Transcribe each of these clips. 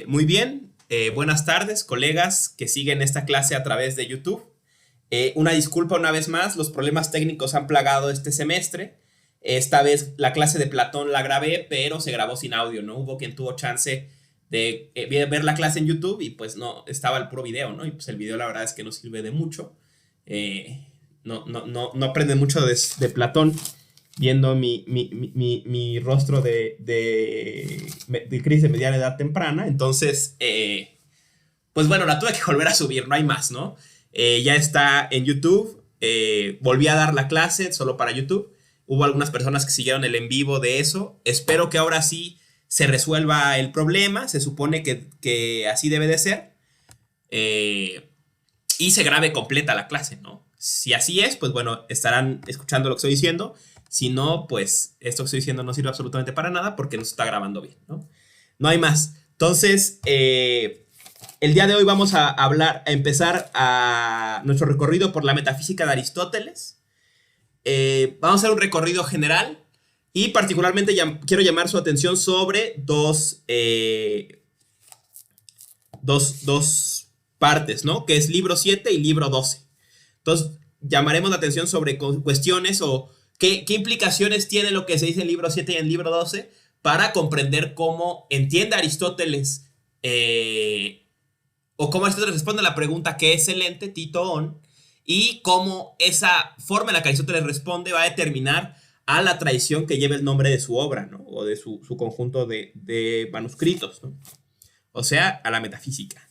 Muy bien, buenas tardes, colegas que siguen esta clase a través de YouTube. Una disculpa una vez más, los problemas técnicos han plagado este semestre. Esta vez la clase de Platón la grabé, pero se grabó sin audio, ¿no? Hubo quien tuvo chance de ver la clase en YouTube y pues no, estaba el puro video, ¿no? Y pues el video la verdad es que no sirve de mucho. No aprenden mucho de Platón viendo mi rostro de crisis de mediana edad temprana. Entonces, pues bueno, la tuve que volver a subir, no hay más, ¿no? Ya está en YouTube. Volví a dar la clase solo para YouTube. Hubo algunas personas que siguieron el en vivo de eso. Espero que ahora sí se resuelva el problema. Se supone que así debe de ser. Y se grabe completa la clase, ¿no? Si así es, pues bueno, estarán escuchando lo que estoy diciendo. Si no, pues esto que estoy diciendo no sirve absolutamente para nada porque no se está grabando bien, ¿no? No hay más. Entonces, el día de hoy vamos a empezar a nuestro recorrido por la metafísica de Aristóteles. Vamos a hacer un recorrido general y particularmente quiero llamar su atención sobre dos partes, ¿no? Que es libro 7 y libro 12. Entonces, llamaremos la atención sobre cuestiones o qué implicaciones tiene lo que se dice en el libro 7 y en el libro 12 para comprender cómo entiende Aristóteles o cómo Aristóteles responde a la pregunta ¿qué es el ente? Tito On, y cómo esa forma en la que Aristóteles responde va a determinar a la tradición que lleva el nombre de su obra, ¿no? O de su conjunto de manuscritos, ¿no? O sea, a la metafísica.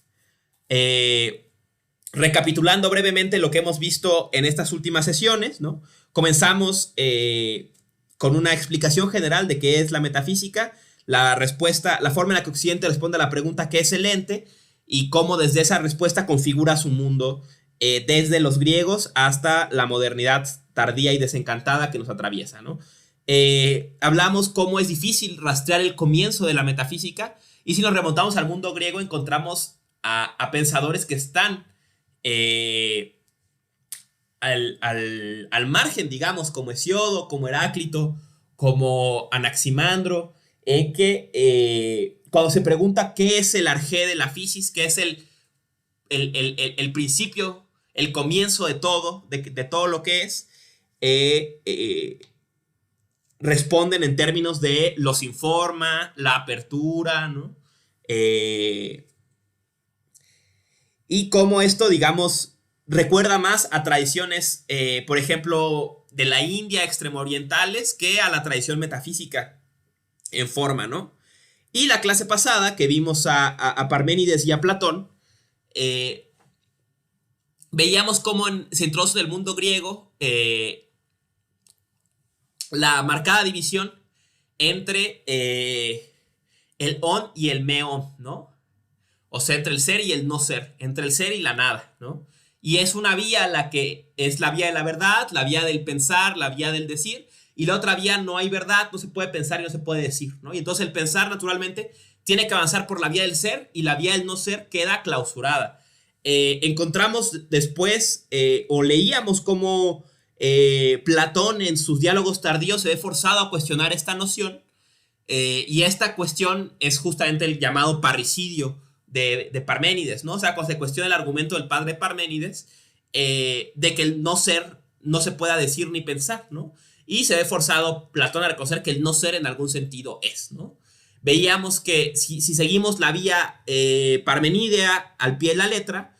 Recapitulando brevemente lo que hemos visto en estas últimas sesiones, ¿no? Comenzamos con una explicación general de qué es la metafísica, la forma en la que Occidente responde a la pregunta ¿qué es el ente? Y cómo desde esa respuesta configura su mundo desde los griegos hasta la modernidad tardía y desencantada que nos atraviesa, ¿no? Hablamos cómo es difícil rastrear el comienzo de la metafísica, y si nos remontamos al mundo griego encontramos a pensadores que están al margen, digamos, como Hesiodo, como Heráclito, como Anaximandro, en que cuando se pregunta qué es el arjé de la physis, qué es el principio, el comienzo de todo, de todo lo que es, responden en términos de los informa, la apertura, ¿no? Y cómo esto, digamos, recuerda más a tradiciones, por ejemplo, de la India extremo-orientales que a la tradición metafísica en forma, ¿no? Y la clase pasada, que vimos a Parménides y a Platón, veíamos cómo se introduce en el mundo griego la marcada división entre el on y el meon, ¿no? O sea, entre el ser y el no ser, entre el ser y la nada, ¿no? Y es una vía la que es la vía de la verdad, la vía del pensar, la vía del decir, y la otra vía no hay verdad, no se puede pensar y no se puede decir, ¿no? Y entonces el pensar naturalmente tiene que avanzar por la vía del ser y la vía del no ser queda clausurada. Encontramos después o leíamos cómo Platón en sus diálogos tardíos se ve forzado a cuestionar esta noción, y esta cuestión es justamente el llamado parricidio de Parménides, ¿no? O sea, cuando se cuestiona el argumento del padre Parménides de que el no ser no se pueda decir ni pensar, ¿no? Y se ve forzado Platón a reconocer que el no ser en algún sentido es, ¿no? Veíamos que si seguimos la vía parmenidea al pie de la letra,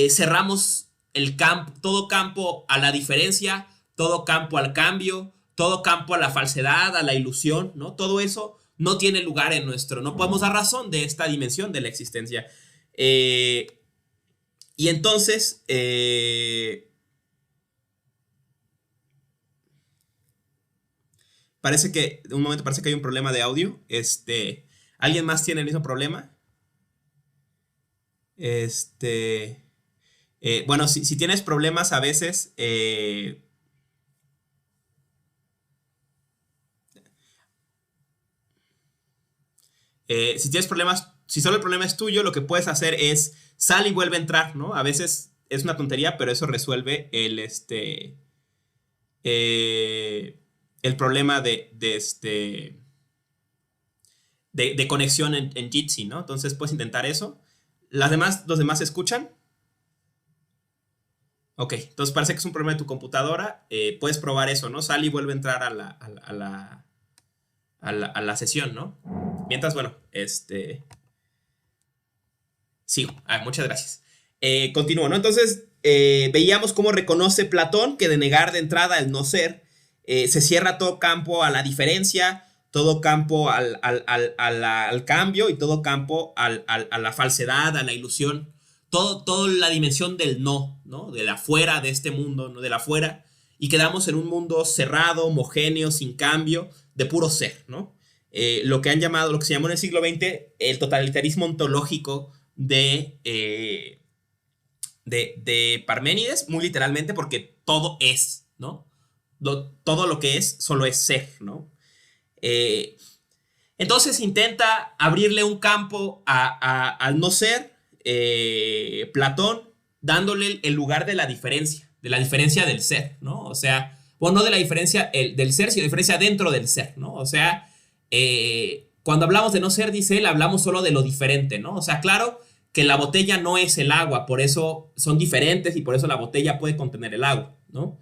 cerramos todo campo a la diferencia, todo campo al cambio, todo campo a la falsedad, a la ilusión, ¿no? Todo eso no tiene lugar en no podemos dar razón de esta dimensión de la existencia. Y entonces, parece que hay un problema de audio. ¿Alguien más tiene el mismo problema? Bueno, si tienes problemas a veces, si tienes problemas, si solo el problema es tuyo, lo que puedes hacer es sal y vuelve a entrar, ¿no? A veces es una tontería, pero eso resuelve el problema de conexión en Jitsi, ¿no? Entonces puedes intentar eso. ¿Los demás se escuchan? Ok, entonces parece que es un problema de tu computadora. Puedes probar eso, ¿no? Sal y vuelve a entrar a la sesión, ¿no? Mientras, bueno, sigo. Muchas gracias. Continúo, ¿no? Entonces, veíamos cómo reconoce Platón que de negar de entrada el no ser, se cierra todo campo a la diferencia, todo campo al cambio y todo campo a la falsedad, a la ilusión. Toda la dimensión del no, ¿no? De la fuera de este mundo, ¿no? De la fuera. Y quedamos en un mundo cerrado, homogéneo, sin cambio, de puro ser, ¿no? Lo que se llamó en el siglo XX el totalitarismo ontológico de Parménides, muy literalmente porque todo es, ¿no? Todo lo que es solo es ser, ¿no? Eh, entonces intenta abrirle un campo al no ser, Platón, dándole el lugar de la diferencia del ser, ¿no? O sea, bueno, no de la diferencia del ser, sino la diferencia dentro del ser, ¿no? O sea, cuando hablamos de no ser, dice él, hablamos solo de lo diferente, ¿no? O sea, claro que la botella no es el agua, por eso son diferentes y por eso la botella puede contener el agua, ¿no?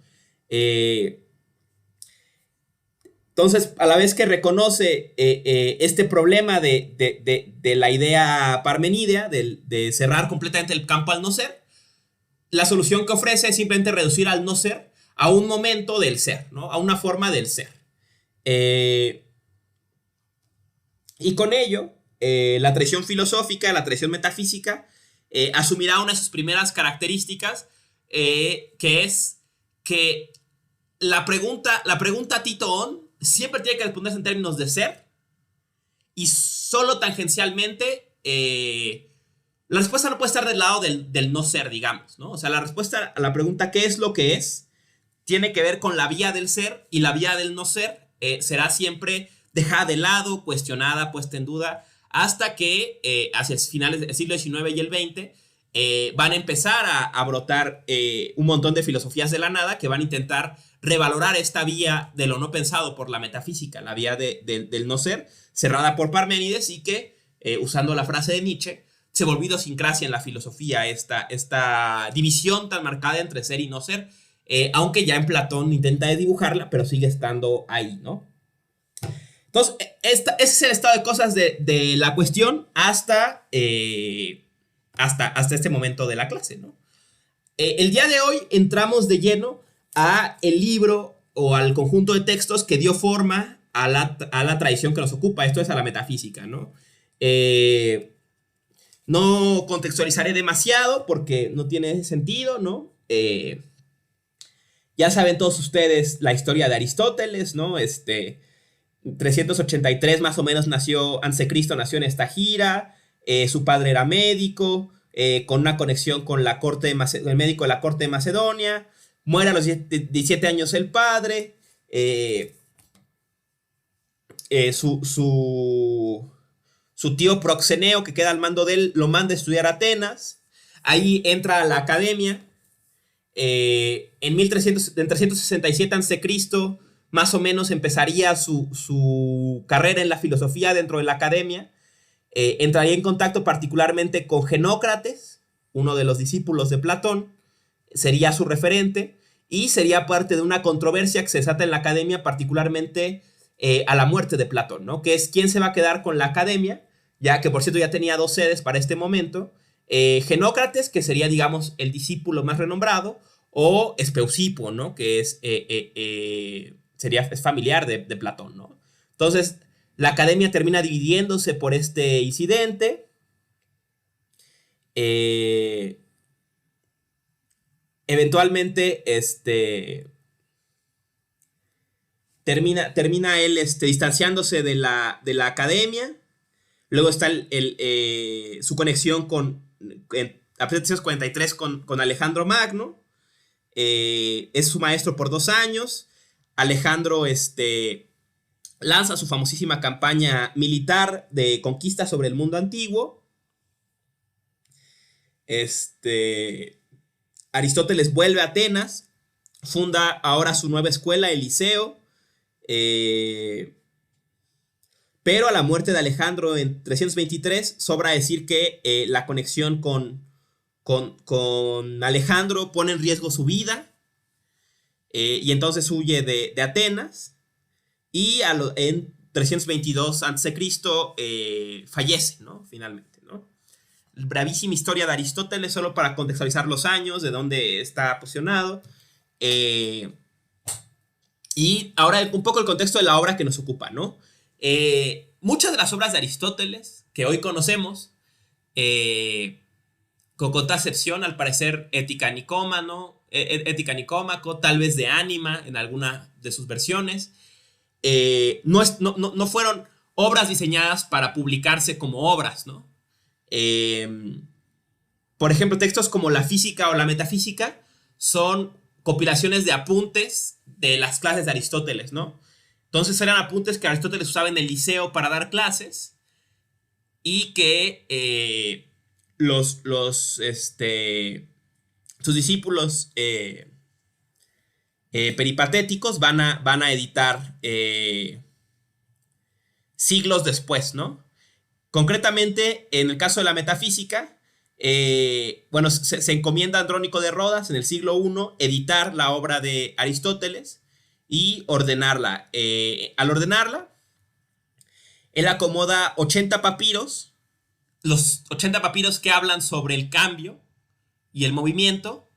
Entonces, a la vez que reconoce este problema de la idea parmenidea, de cerrar completamente el campo al no ser, la solución que ofrece es simplemente reducir al no ser a un momento del ser, ¿no? A una forma del ser. Y con ello, la tradición filosófica, la tradición metafísica, asumirá una de sus primeras características, que es que la pregunta Tito-On siempre tiene que responderse en términos de ser y solo tangencialmente. La respuesta no puede estar del lado del no ser, digamos, ¿no? O sea, la respuesta a la pregunta ¿qué es lo que es? Tiene que ver con la vía del ser, y la vía del no ser será siempre dejada de lado, cuestionada, puesta en duda, hasta que hacia finales del siglo XIX y el XX van a empezar a brotar un montón de filosofías de la nada que van a intentar revalorar esta vía de lo no pensado por la metafísica, la vía del no ser, cerrada por Parménides, y que, usando la frase de Nietzsche, se volvió idiosincrasia en la filosofía, esta división tan marcada entre ser y no ser, aunque ya en Platón intenta dibujarla, pero sigue estando ahí, ¿no? Entonces, ese es el estado de cosas de la cuestión hasta este momento de la clase, ¿no? El día de hoy entramos de lleno a el libro o al conjunto de textos que dio forma a la tradición que nos ocupa, esto es a la metafísica, ¿no? No contextualizaré demasiado porque no tiene sentido, ¿no? Ya saben todos ustedes la historia de Aristóteles, ¿no? 383 más o menos antes de Cristo nació en esta gira. Su padre era médico, con una conexión con el médico de la corte de Macedonia. Muere a los 17 años el padre. Su tío Proxeneo, que queda al mando de él, lo manda a estudiar a Atenas. Ahí entra a la academia. En 367 a.C., más o menos empezaría su carrera en la filosofía dentro de la academia. Entraría en contacto particularmente con Genócrates, uno de los discípulos de Platón, sería su referente, y sería parte de una controversia que se desata en la academia, particularmente a la muerte de Platón, ¿no? Que es quién se va a quedar con la academia, ya que por cierto ya tenía dos sedes para este momento. Genócrates, que sería, digamos, el discípulo más renombrado, o Espeusipo, ¿no? Que es familiar de Platón, ¿no? Entonces, la academia termina dividiéndose por este incidente. Eventualmente, termina él distanciándose de la academia. Luego está su conexión a 343 con Alejandro Magno. Es su maestro por 2 años. Alejandro lanza su famosísima campaña militar de conquista sobre el mundo antiguo. Aristóteles vuelve a Atenas, funda ahora su nueva escuela, el Liceo, pero a la muerte de Alejandro en 323 sobra decir que la conexión con Alejandro pone en riesgo su vida, y entonces huye de Atenas, y en 322 a.C. Fallece, ¿no? Finalmente, ¿no? Bravísima historia de Aristóteles, solo para contextualizar los años, de dónde está posicionado. Y ahora un poco el contexto de la obra que nos ocupa, ¿no? Muchas de las obras de Aristóteles que hoy conocemos, con cota excepción, al parecer, Ética Nicómaco, tal vez de Ánima en alguna de sus versiones, no fueron obras diseñadas para publicarse como obras, ¿no? Por ejemplo, textos como la física o la metafísica son compilaciones de apuntes de las clases de Aristóteles, ¿no? Entonces eran apuntes que Aristóteles usaba en el liceo para dar clases, y que sus discípulos peripatéticos van a editar siglos después, ¿no? Concretamente, en el caso de la metafísica, bueno, se encomienda a Andrónico de Rodas en el siglo I editar la obra de Aristóteles y ordenarla. Al ordenarla, él acomoda 80 papiros, los 80 papiros que hablan sobre el cambio y el movimiento,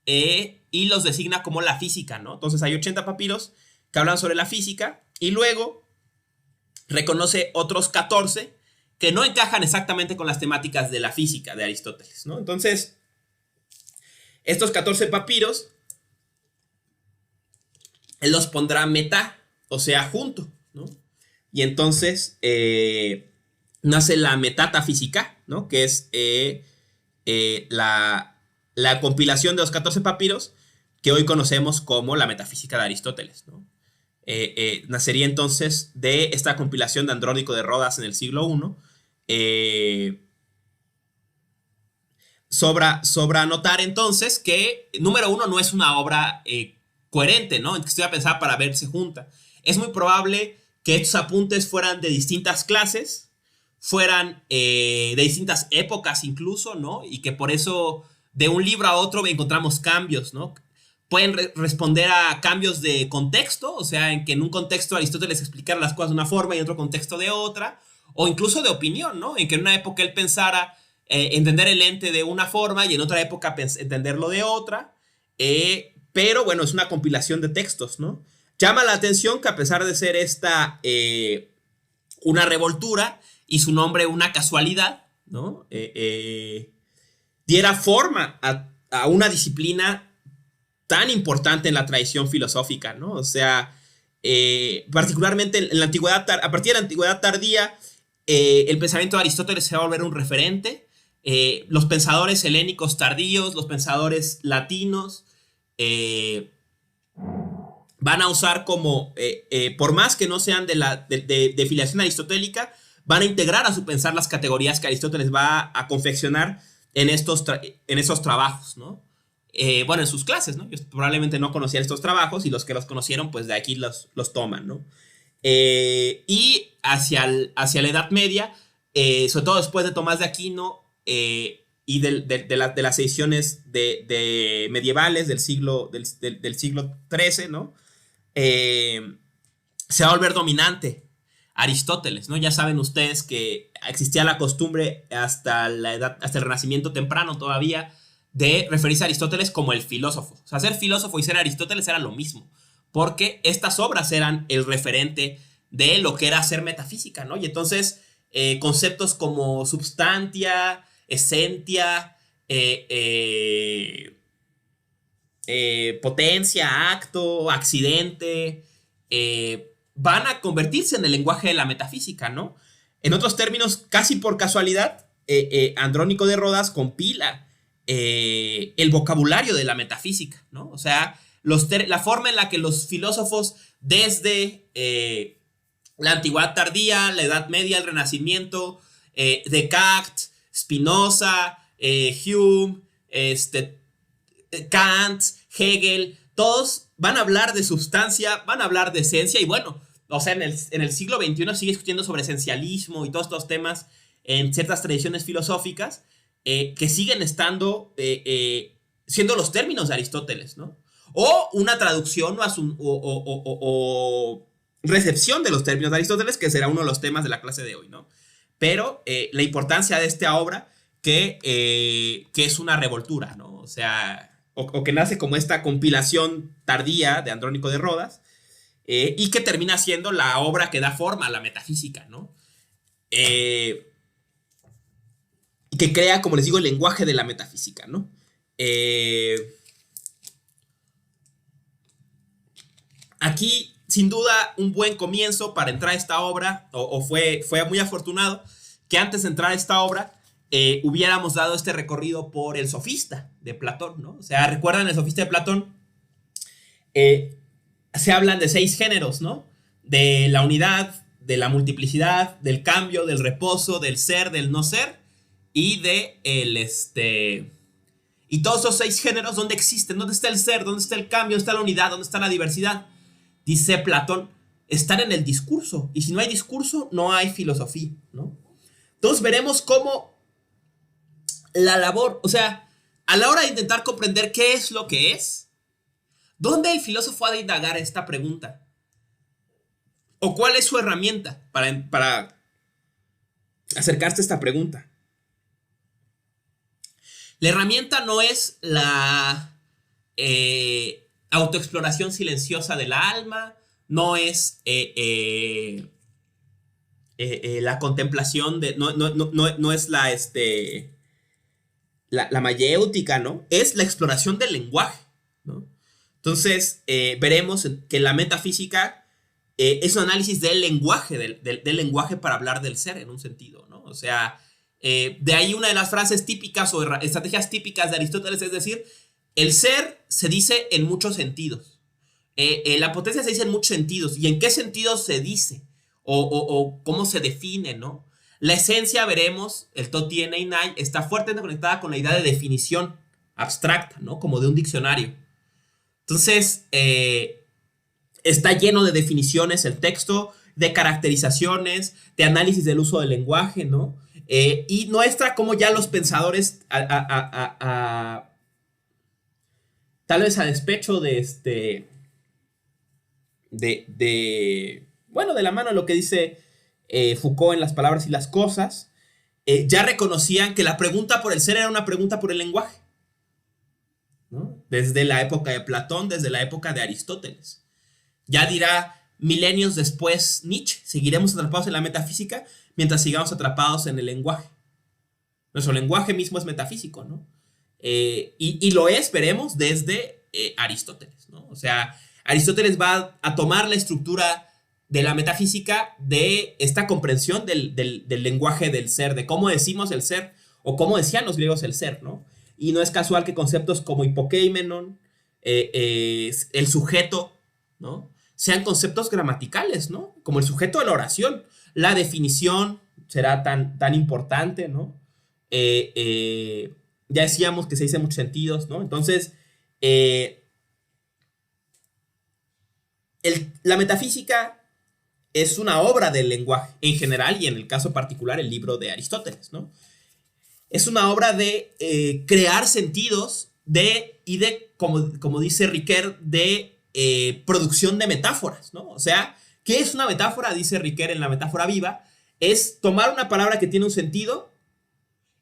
y los designa como la física, ¿no? Entonces hay 80 papiros que hablan sobre la física, y luego reconoce otros 14 que no encajan exactamente con las temáticas de la física de Aristóteles, ¿no? Entonces, estos 14 papiros, él los pondrá meta, o sea, junto, ¿no? Y entonces nace la Metata Física, ¿no? Que es la compilación de los 14 papiros que hoy conocemos como la Metafísica de Aristóteles, ¿no? Nacería entonces de esta compilación de Andrónico de Rodas en el siglo I. Sobra notar entonces que, número uno, no es una obra coherente, ¿no? Que estuviera pensada para verse junta. Es muy probable que estos apuntes fueran de distintas clases, fueran de distintas épocas incluso, ¿no? Y que por eso de un libro a otro encontramos cambios, ¿no? Pueden responder a cambios de contexto, o sea, en que en un contexto Aristóteles explicara las cosas de una forma y en otro contexto de otra, o incluso de opinión, ¿no? En que en una época él pensara entender el ente de una forma y en otra época entenderlo de otra, pero bueno, es una compilación de textos, ¿no? Llama la atención que a pesar de ser esta una revoltura y su nombre una casualidad, ¿no? Diera forma a una disciplina tan importante en la tradición filosófica, ¿no? O sea, particularmente en la antigüedad, a partir de la antigüedad tardía, el pensamiento de Aristóteles se va a volver un referente. Los pensadores helénicos tardíos, los pensadores latinos, van a usar como, por más que no sean de filiación aristotélica, van a integrar a su pensar las categorías que Aristóteles va a confeccionar en estos trabajos, ¿no? Bueno, en sus clases, ¿no? Yo probablemente no conocían estos trabajos, y los que los conocieron, pues de aquí los toman, ¿no? Y hacia la Edad Media, sobre todo después de Tomás de Aquino, y de las ediciones medievales del siglo XIII, ¿no? Se va a volver dominante Aristóteles, ¿no? Ya saben ustedes que existía la costumbre hasta el Renacimiento temprano todavía de referirse a Aristóteles como el filósofo. O sea, ser filósofo y ser Aristóteles era lo mismo, porque estas obras eran el referente de lo que era ser metafísica, ¿no? Y entonces conceptos como substantia, esentia, potencia, acto, accidente, van a convertirse en el lenguaje de la metafísica, ¿no? En otros términos, casi por casualidad, Andrónico de Rodas compila el vocabulario de la metafísica, ¿no? O sea, la forma en la que los filósofos desde la antigüedad tardía, la Edad Media, el Renacimiento, Descartes, Spinoza, Hume, Kant, Hegel, todos van a hablar de sustancia, van a hablar de esencia, y bueno, o sea, en el siglo XXI sigue discutiendo sobre esencialismo y todos estos temas en ciertas tradiciones filosóficas que siguen estando, siendo los términos de Aristóteles, ¿no? O una traducción o recepción de los términos de Aristóteles, que será uno de los temas de la clase de hoy, ¿no? Pero la importancia de esta obra que es una revoltura, ¿no? O sea, o que nace como esta compilación tardía de Andrónico de Rodas, y que termina siendo la obra que da forma a la metafísica, ¿no? Y que crea, como les digo, el lenguaje de la metafísica, ¿no? Aquí, sin duda, un buen comienzo para entrar a esta obra, fue muy afortunado que antes de entrar a esta obra hubiéramos dado este recorrido por el sofista de Platón, ¿no? O sea, recuerdan el sofista de Platón, se hablan de 6 géneros, ¿no? De la unidad, de la multiplicidad, del cambio, del reposo, del ser, del no ser, y y todos esos 6 géneros, ¿dónde existen? ¿Dónde está el ser? ¿Dónde está el cambio? ¿Dónde está la unidad? ¿Dónde está la diversidad? Dice Platón, están en el discurso, y si no hay discurso, no hay filosofía, ¿no? Entonces veremos cómo la labor, o sea, a la hora de intentar comprender qué es lo que es, ¿dónde el filósofo ha de indagar esta pregunta? ¿O cuál es su herramienta para acercarse a esta pregunta? La herramienta no es la autoexploración silenciosa del alma, no es la contemplación de... No es la mayéutica, ¿no? Es la exploración del lenguaje, ¿no? Entonces, veremos que la metafísica es un análisis del lenguaje, del lenguaje para hablar del ser, en un sentido, ¿no? O sea, de ahí una de las frases típicas o estrategias típicas de Aristóteles, es decir, el ser se dice en muchos sentidos. La potencia se dice en muchos sentidos. ¿Y en qué sentidos se dice? O cómo se define, ¿no? La esencia, veremos, el Toti Nai está fuertemente conectada con la idea de definición abstracta, ¿no? Como de un diccionario. Entonces, está lleno de definiciones el texto, de caracterizaciones, de análisis del uso del lenguaje, ¿no? Y muestra cómo ya los pensadores, tal vez a despecho de bueno, de la mano de lo que dice Foucault en Las palabras y las cosas, ya reconocían que la pregunta por el ser era una pregunta por el lenguaje, ¿no? Desde la época de Platón, desde la época de Aristóteles. Ya dirá milenios después Nietzsche, seguiremos atrapados en la metafísica mientras sigamos atrapados en el lenguaje. Nuestro lenguaje mismo es metafísico, ¿no? Y lo es, veremos, desde Aristóteles, ¿no? O sea, Aristóteles va a tomar la estructura de la metafísica, de esta comprensión del lenguaje del ser, de cómo decimos el ser, o cómo decían los griegos el ser, ¿no? Y no es casual que conceptos como hipokeimenon, el sujeto, ¿no? Sean conceptos gramaticales, ¿no? Como el sujeto de la oración. La definición será tan importante, ¿no? Ya decíamos que se dice en muchos sentidos, ¿no? Entonces, la metafísica es una obra del lenguaje en general y en el caso particular el libro de Aristóteles, ¿no? Es una obra de crear sentidos como dice Riquet, de producción de metáforas, ¿no? O sea, ¿qué es una metáfora? Dice Riquet en La metáfora viva, es tomar una palabra que tiene un sentido,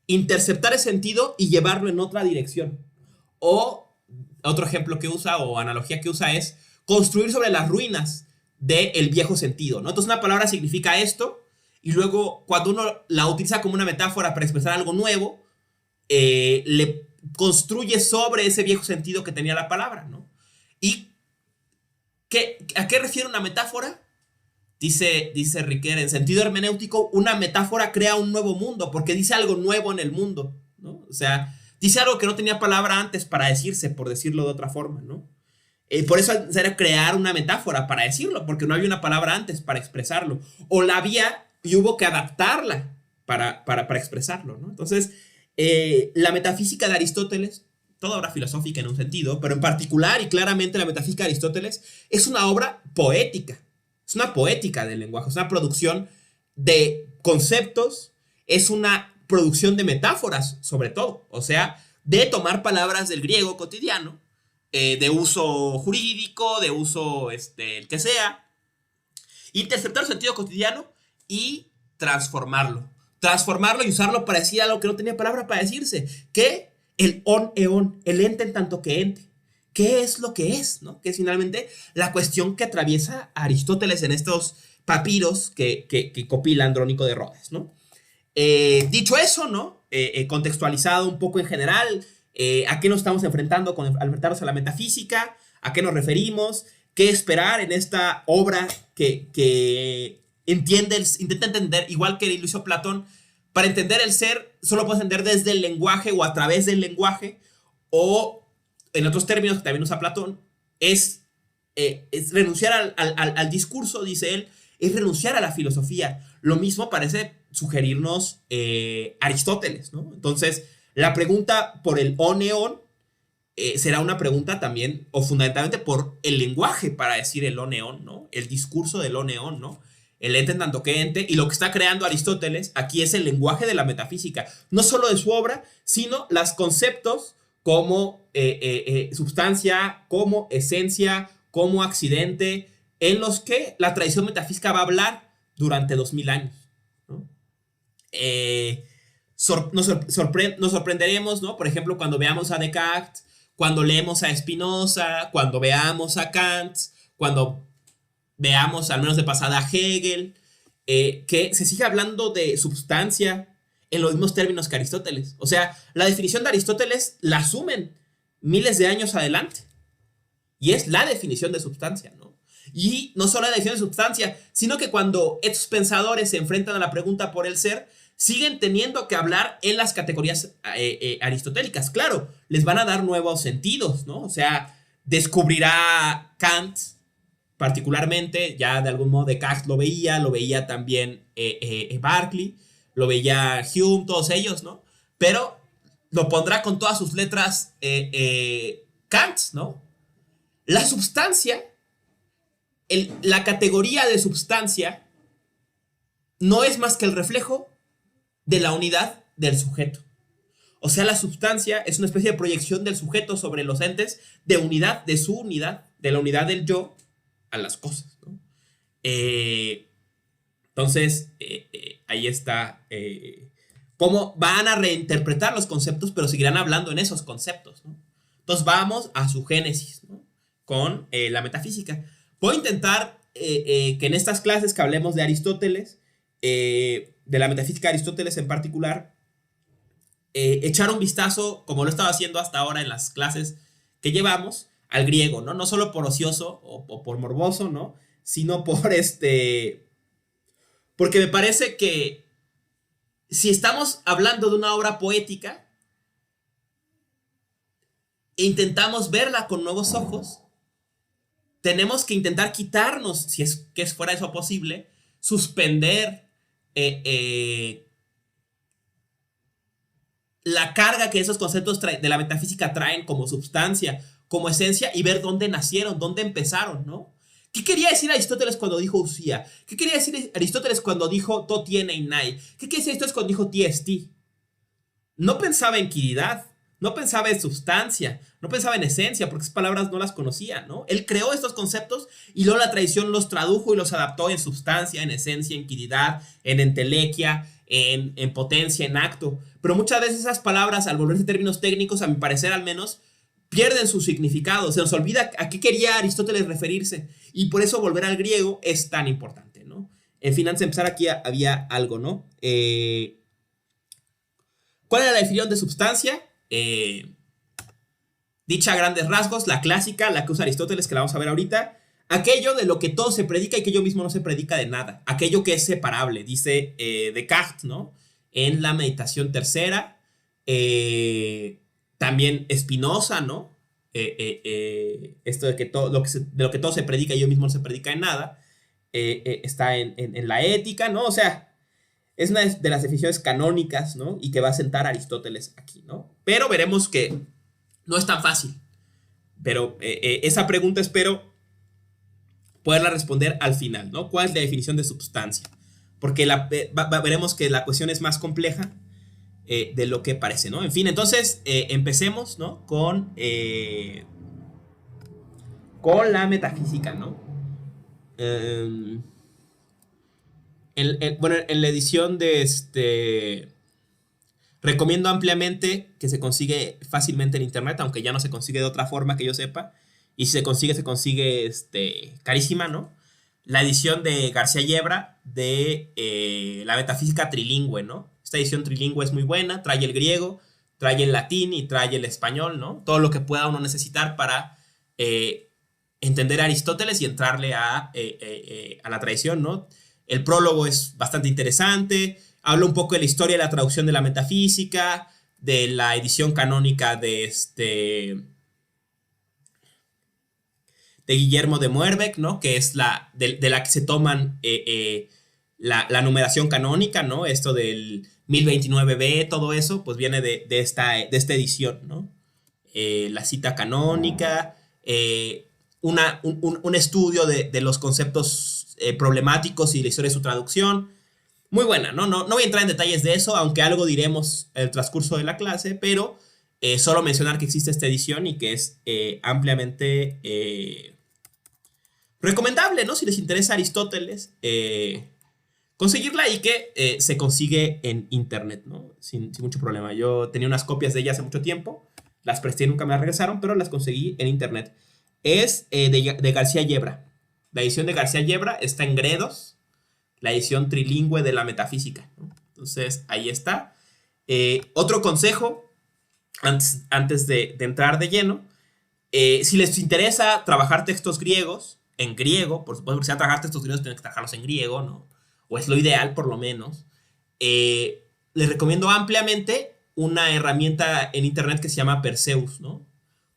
interceptar ese sentido y llevarlo en otra dirección. O otro ejemplo que usa o analogía que usa es construir sobre las ruinas del viejo sentido, ¿no? Entonces una palabra significa esto y luego cuando uno la utiliza como una metáfora para expresar algo nuevo, le construye sobre ese viejo sentido que tenía la palabra, ¿no? ¿Y a qué refiere una metáfora? Dice Riquet, en sentido hermenéutico, una metáfora crea un nuevo mundo porque dice algo nuevo en el mundo, ¿no? O sea, dice algo que no tenía palabra antes para decirse, por decirlo de otra forma, ¿no? Por eso es necesario crear una metáfora para decirlo, porque no había una palabra antes para expresarlo. O la había y hubo que adaptarla para expresarlo, ¿no? Entonces, la metafísica de Aristóteles, toda obra filosófica en un sentido, pero en particular y claramente la metafísica de Aristóteles es una obra poética. Es una poética del lenguaje, es una producción de conceptos, es una producción de metáforas, sobre todo. O sea, de tomar palabras del griego cotidiano, de uso jurídico, de uso el que sea, interceptar el sentido cotidiano y transformarlo. Transformarlo y usarlo para decir algo que no tenía palabra para decirse. Que el on eon, el ente en tanto que ente. ¿Qué es lo que es? ¿No? Que es finalmente la cuestión que atraviesa a Aristóteles en estos papiros que copila Andrónico de Rodes, ¿no? Dicho eso, ¿no? Contextualizado un poco en general, ¿a qué nos estamos enfrentando al enfrentarnos a la metafísica? ¿A qué nos referimos? ¿Qué esperar en esta obra que intenta entender, igual que lo hizo Platón? Para entender el ser, solo puedes entender desde el lenguaje o a través del lenguaje, o en otros términos que también usa Platón, es renunciar al discurso, dice él, es renunciar a la filosofía. Lo mismo parece sugerirnos Aristóteles, ¿no? Entonces, la pregunta por el oneon será una pregunta también, o fundamentalmente por el lenguaje para decir el oneon, ¿no? El discurso del oneon, ¿no? El ente en tanto que ente, y lo que está creando Aristóteles aquí es el lenguaje de la metafísica, no solo de su obra, sino los conceptos como substancia, como esencia, como accidente, en los que la tradición metafísica va a hablar durante 2000 años, ¿no? Nos sorprenderemos, ¿no? Por ejemplo, cuando veamos a Descartes, cuando leemos a Spinoza, cuando veamos a Kant, cuando veamos, al menos de pasada, a Hegel, que se sigue hablando de substancia en los mismos términos que Aristóteles. O sea, la definición de Aristóteles la asumen miles de años adelante. Y es la definición de substancia, ¿no? Y no solo la definición de substancia, sino que cuando estos pensadores se enfrentan a la pregunta por el ser, siguen teniendo que hablar en las categorías aristotélicas. Claro, les van a dar nuevos sentidos, ¿no? O sea, descubrirá Kant, particularmente, ya de algún modo Descartes lo veía también Berkeley, lo veía Hume, todos ellos, ¿no? Pero lo pondrá con todas sus letras Kant, ¿no? La substancia, la categoría de substancia, no es más que el reflejo de la unidad del sujeto. O sea, la substancia es una especie de proyección del sujeto sobre los entes de unidad, de su unidad, de la unidad del yo a las cosas, ¿no? Entonces, ahí está cómo van a reinterpretar los conceptos, pero seguirán hablando en esos conceptos, ¿no? Entonces, vamos a su génesis, ¿no? Con la metafísica. Voy a intentar que en estas clases que hablemos de Aristóteles, de la metafísica de Aristóteles en particular, echar un vistazo, como lo he estado haciendo hasta ahora en las clases que llevamos, al griego, ¿no? No solo por ocioso o por morboso, ¿no? Sino por porque me parece que si estamos hablando de una obra poética e intentamos verla con nuevos ojos, tenemos que intentar quitarnos, si es que fuera eso posible, suspender la carga que esos conceptos de la metafísica traen como substancia, como esencia, y ver dónde nacieron, dónde empezaron, ¿no? ¿Qué quería decir Aristóteles cuando dijo usía? ¿Qué quería decir Aristóteles cuando dijo to tiene inai? ¿Qué quería decir Aristóteles cuando dijo tiesti? No pensaba en quiridad, no pensaba en substancia, no pensaba en esencia, porque esas palabras no las conocía, ¿no? Él creó estos conceptos y luego la tradición los tradujo y los adaptó en substancia, en esencia, en quiridad, en entelequia, en potencia, en acto. Pero muchas veces esas palabras, al volverse términos técnicos, a mi parecer al menos, pierden su significado. Se nos olvida a qué quería Aristóteles referirse. Y por eso volver al griego es tan importante, ¿no? En fin, antes de empezar aquí había algo, ¿no? ¿Cuál era la definición de substancia? Dicha a grandes rasgos, la clásica, la que usa Aristóteles, que la vamos a ver ahorita. Aquello de lo que todo se predica y que ello mismo no se predica de nada. Aquello que es separable, dice Descartes, ¿no? En la meditación tercera. También Spinoza, ¿no? Esto de que todo de lo que todo se predica y ello mismo no se predica de nada. Está en la ética, ¿no? O sea, es una de las definiciones canónicas, ¿no? Y que va a sentar Aristóteles aquí, ¿no? Pero veremos que no es tan fácil. Pero esa pregunta espero poderla responder al final, ¿no? ¿Cuál es la definición de substancia? Porque veremos que la cuestión es más compleja de lo que parece, ¿no? En fin, entonces empecemos, ¿no? Con la metafísica, ¿no? Eh, bueno, en la edición de recomiendo ampliamente que se consigue fácilmente en internet, aunque ya no se consigue de otra forma que yo sepa. Y si se consigue carísima, ¿no? La edición de García Yebra de la metafísica trilingüe, ¿no? Esta edición trilingüe es muy buena, trae el griego, trae el latín y trae el español, ¿no? Todo lo que pueda uno necesitar para entender a Aristóteles y entrarle a la tradición, ¿no? El prólogo es bastante interesante, habla un poco de la historia de la traducción de la metafísica, de la edición canónica de Guillermo de Moerbeke, ¿no? Que es de la que se toman la numeración canónica, ¿no? Esto del 1029b, todo eso, pues viene de esta edición, ¿no? La cita canónica, un estudio de los conceptos problemáticos y la historia de su traducción. Muy buena, ¿no? No voy a entrar en detalles de eso, aunque algo diremos en el transcurso de la clase, pero solo mencionar que existe esta edición y que es ampliamente recomendable, ¿no? Si les interesa Aristóteles, conseguirla y que se consigue en internet, ¿no? Sin mucho problema. Yo tenía unas copias de ella hace mucho tiempo, las presté y nunca me las regresaron, pero las conseguí en internet. Es de García Yebra. La edición de García Yebra está en Gredos, la edición trilingüe de la metafísica, ¿no? Entonces, ahí está. Otro consejo, antes de entrar de lleno, si les interesa trabajar textos griegos, en griego, por supuesto, porque si van a trabajar textos griegos tienen que trabajarlos en griego, ¿no? O es lo ideal, por lo menos. Les recomiendo ampliamente una herramienta en internet que se llama Perseus, ¿no?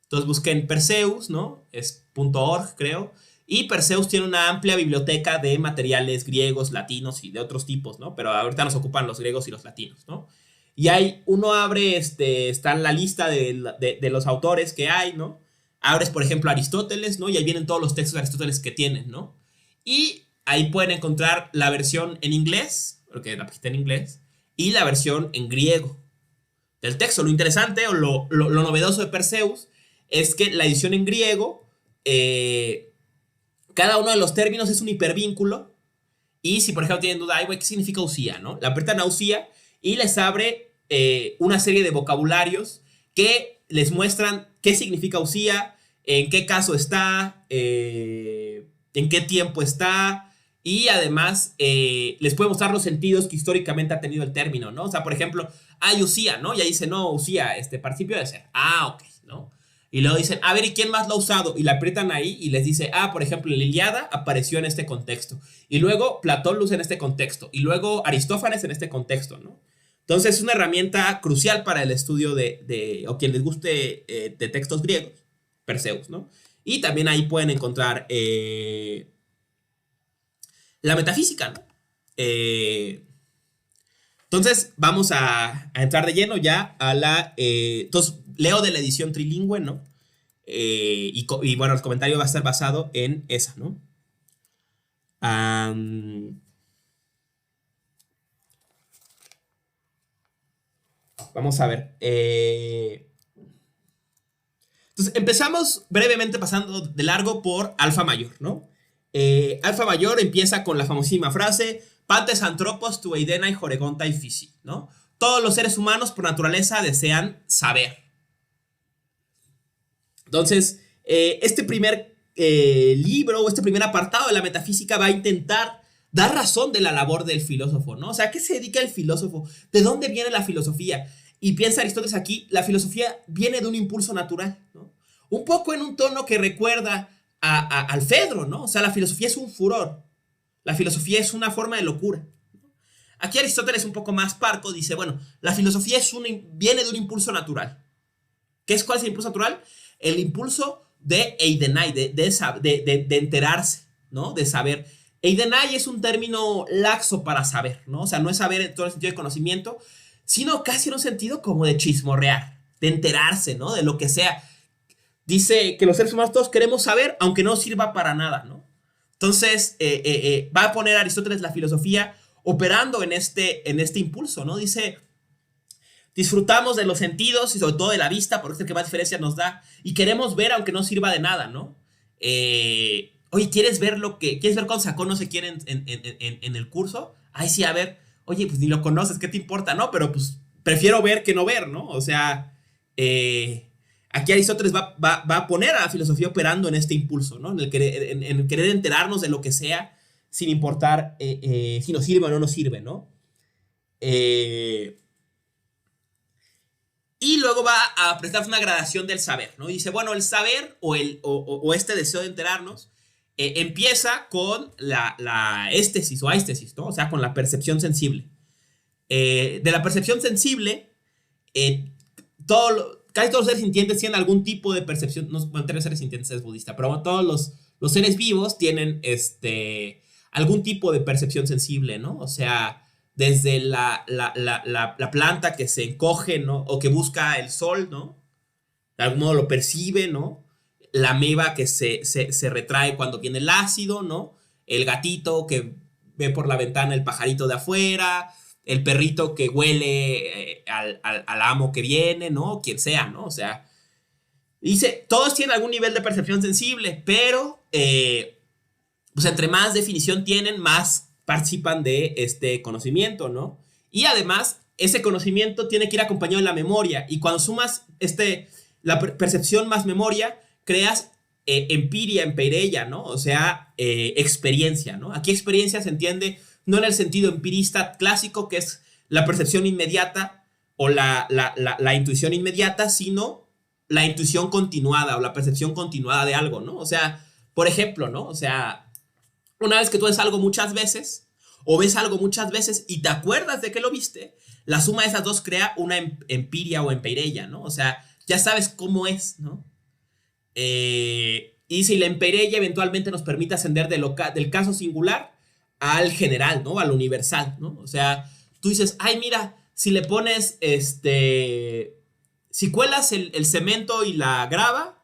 Entonces busquen Perseus, ¿no? Es .org, creo. Y Perseus tiene una amplia biblioteca de materiales griegos, latinos y de otros tipos, ¿no? Pero ahorita nos ocupan los griegos y los latinos, ¿no? Y uno abre, está en la lista de los autores que hay, ¿no? Abres, por ejemplo, Aristóteles, ¿no? Y ahí vienen todos los textos de Aristóteles que tienen, ¿no? Y ahí pueden encontrar la versión en inglés, porque la está en inglés, y la versión en griego del texto. Lo interesante o lo novedoso de Perseus es que la edición en griego, cada uno de los términos es un hipervínculo. Y si, por ejemplo, tienen duda, ¿qué significa usía, no? La aprietan a usía y les abre una serie de vocabularios que les muestran qué significa usía, en qué caso está, en qué tiempo está, y además les puede mostrar los sentidos que históricamente ha tenido el término, ¿no? O sea, por ejemplo, hay usía, ¿no? Y ahí dice, no, usía, participio de ser. Ok, ¿no? Y luego dicen, a ver, ¿y quién más lo ha usado? Y la aprietan ahí y les dice, por ejemplo, la Ilíada apareció en este contexto. Y luego Platón lo usa en este contexto. Y luego Aristófanes en este contexto, ¿no? Entonces es una herramienta crucial para el estudio o quien les guste de textos griegos, Perseus, ¿no? Y también ahí pueden encontrar la metafísica, ¿no? Entonces vamos a entrar de lleno ya a entonces leo de la edición trilingüe, ¿no? Y bueno, el comentario va a estar basado en esa, ¿no? Vamos a ver. Entonces empezamos brevemente pasando de largo por Alfa Mayor, ¿no? Alfa Mayor empieza con la famosísima frase Pantes anthropos tu eidenai horegontai phisi, ¿no? Todos los seres humanos por naturaleza desean saber. Entonces, este primer libro o este primer apartado de la metafísica va a intentar dar razón de la labor del filósofo, ¿no? O sea, ¿a qué se dedica el filósofo? ¿De dónde viene la filosofía? Y piensa Aristóteles aquí, la filosofía viene de un impulso natural, ¿no? Un poco en un tono que recuerda al Fedro, ¿no? O sea, la filosofía es un furor. La filosofía es una forma de locura. Aquí Aristóteles, un poco más parco, dice, bueno, la filosofía viene de un impulso natural. ¿Cuál es el impulso natural? El impulso de eidenai, de enterarse, ¿no? De saber. Eidenai es un término laxo para saber, ¿no? O sea, no es saber en todo el sentido de conocimiento, sino casi en un sentido como de chismorrear, de enterarse, ¿no? De lo que sea. Dice que los seres humanos todos queremos saber, aunque no sirva para nada, ¿no? Entonces, va a poner Aristóteles la filosofía operando en este impulso, ¿no? Dice, disfrutamos de los sentidos y sobre todo de la vista, porque es el que más diferencia nos da, y queremos ver aunque no sirva de nada, ¿no? Oye, ¿quieres ver cuando sacó no sé quién en el curso? Ay, sí, a ver, oye, pues ni lo conoces, ¿qué te importa, no? Pero pues prefiero ver que no ver, ¿no? O sea, aquí Aristóteles va a poner a la filosofía operando en este impulso, ¿no? En el querer enterarnos de lo que sea, sin importar si nos sirve o no nos sirve, ¿no? Y luego va a prestar una gradación del saber, ¿no? Y dice, bueno, el saber o este deseo de enterarnos empieza con la éstesis o aistesis, ¿no? O sea, con la percepción sensible. De la percepción sensible, eh, casi todos los seres sintientes tienen algún tipo de percepción, no, bueno, tener seres sintientes es budista, pero todos los seres vivos tienen algún tipo de percepción sensible, ¿no? O sea, desde la planta que se encoge, ¿no? O que busca el sol, ¿no? De algún modo lo percibe, ¿no? La ameba que se retrae cuando viene el ácido, ¿no? El gatito que ve por la ventana el pajarito de afuera, el perrito que huele al amo que viene, ¿no? Quien sea, ¿no? O sea, dice, todos tienen algún nivel de percepción sensible, pero pues entre más definición tienen, más participan de este conocimiento, ¿no? Y además, ese conocimiento tiene que ir acompañado de la memoria, y cuando sumas la percepción más memoria, creas empiria, empeireia, ¿no? O sea, experiencia, ¿no? Aquí experiencia se entiende no en el sentido empirista clásico, que es la percepción inmediata o la intuición inmediata, sino la intuición continuada o la percepción continuada de algo, ¿no? O sea, por ejemplo, ¿no? O sea, una vez que tú ves algo muchas veces o ves algo muchas veces y te acuerdas de que lo viste, la suma de esas dos crea una empiria o empeireia, ¿no? O sea, ya sabes cómo es, ¿no? Y si la empeireia eventualmente nos permite ascender del caso singular al general, ¿no? Al universal, ¿no? O sea, tú dices, ay, mira, si le pones, si cuelas el cemento y la grava,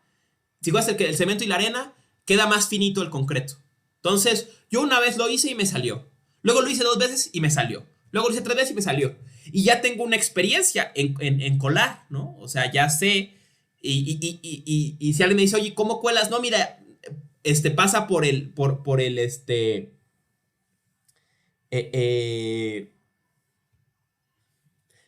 si cuelas el cemento y la arena, queda más finito el concreto. Entonces, yo una vez lo hice y me salió. Luego lo hice 2 veces y me salió. Luego lo hice 3 veces y me salió. Y ya tengo una experiencia en colar, ¿no? O sea, ya sé. Y si alguien me dice, oye, ¿cómo cuelas? No, mira, pasa por el,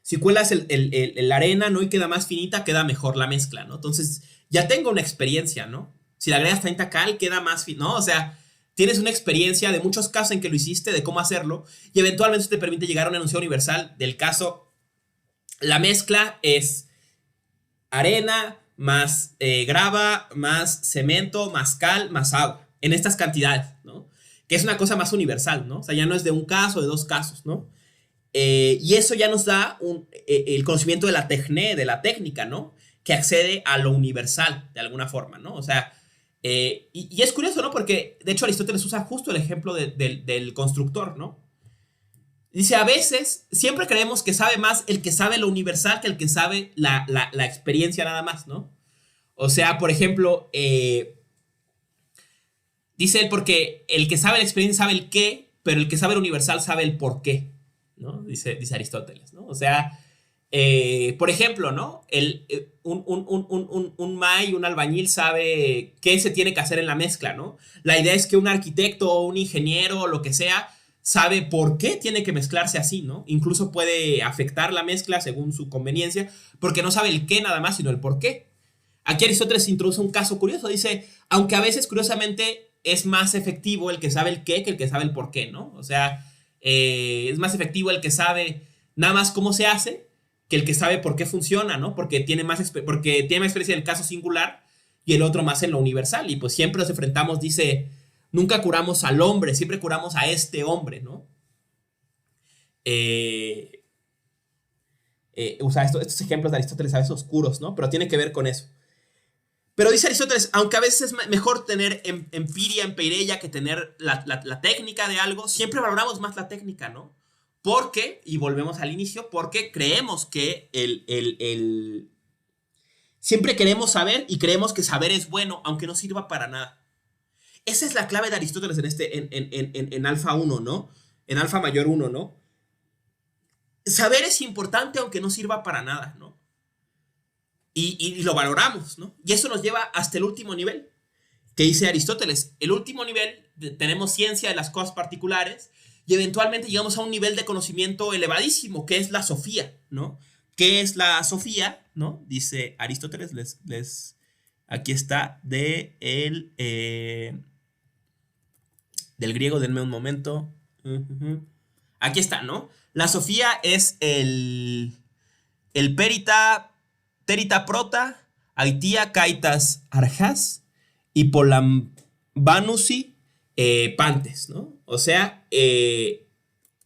si cuelas la arena, ¿no? Y queda más finita, queda mejor la mezcla, ¿no? Entonces, ya tengo una experiencia, ¿no? Si le agregas 30 cal, queda más finito, ¿no? O sea, tienes una experiencia de muchos casos en que lo hiciste, de cómo hacerlo, y eventualmente eso te permite llegar a un enunciado universal del caso. La mezcla es arena más grava, más cemento, más cal, más agua, en estas cantidades, ¿no? Que es una cosa más universal, ¿no? O sea, ya no es de un caso, de 2 casos, ¿no? Y eso ya nos da el conocimiento de la técnica, ¿no? Que accede a lo universal, de alguna forma, ¿no? O sea, y es curioso, ¿no? Porque, de hecho, Aristóteles usa justo el ejemplo del constructor, ¿no? Dice, a veces, siempre creemos que sabe más el que sabe lo universal que el que sabe la experiencia nada más, ¿no? O sea, por ejemplo, dice él, porque el que sabe la experiencia sabe el qué, pero el que sabe lo universal sabe el por qué, ¿no? Dice Aristóteles, ¿no? O sea, por ejemplo, ¿no? Un may, un albañil sabe qué se tiene que hacer en la mezcla, ¿no? La idea es que un arquitecto o un ingeniero o lo que sea sabe por qué tiene que mezclarse así, ¿no? Incluso puede afectar la mezcla según su conveniencia, porque no sabe el qué nada más, sino el por qué. Aquí Aristóteles introduce un caso curioso, dice, aunque a veces curiosamente es más efectivo el que sabe el qué que el que sabe el por qué, ¿no? O sea, es más efectivo el que sabe nada más cómo se hace que el que sabe por qué funciona, ¿no? Porque tiene más experiencia en el caso singular y el otro más en lo universal. Y pues siempre nos enfrentamos, dice, nunca curamos al hombre, siempre curamos a este hombre, ¿no? Usa estos ejemplos de Aristóteles a veces oscuros, ¿no? Pero tiene que ver con eso. Pero dice Aristóteles, aunque a veces es mejor tener empiria, empeireia, que tener la técnica de algo, siempre valoramos más la técnica, ¿no? Porque, y volvemos al inicio, porque creemos que siempre queremos saber y creemos que saber es bueno, aunque no sirva para nada. esa es la clave de Aristóteles en alfa 1, ¿no? En alfa mayor 1, ¿no? Saber es importante aunque no sirva para nada, ¿no? Y lo valoramos, ¿no? Y eso nos lleva hasta el último nivel, que dice Aristóteles. El último nivel, tenemos ciencia de las cosas particulares y eventualmente llegamos a un nivel de conocimiento elevadísimo, que es la sofía, ¿no? ¿Qué es la sofía? ¿No? Dice Aristóteles, aquí está, del griego, denme un momento. Aquí está, ¿no? La sofía es el terita prota, aitia kaitas arjas y polambanusi pantes, ¿no? O sea,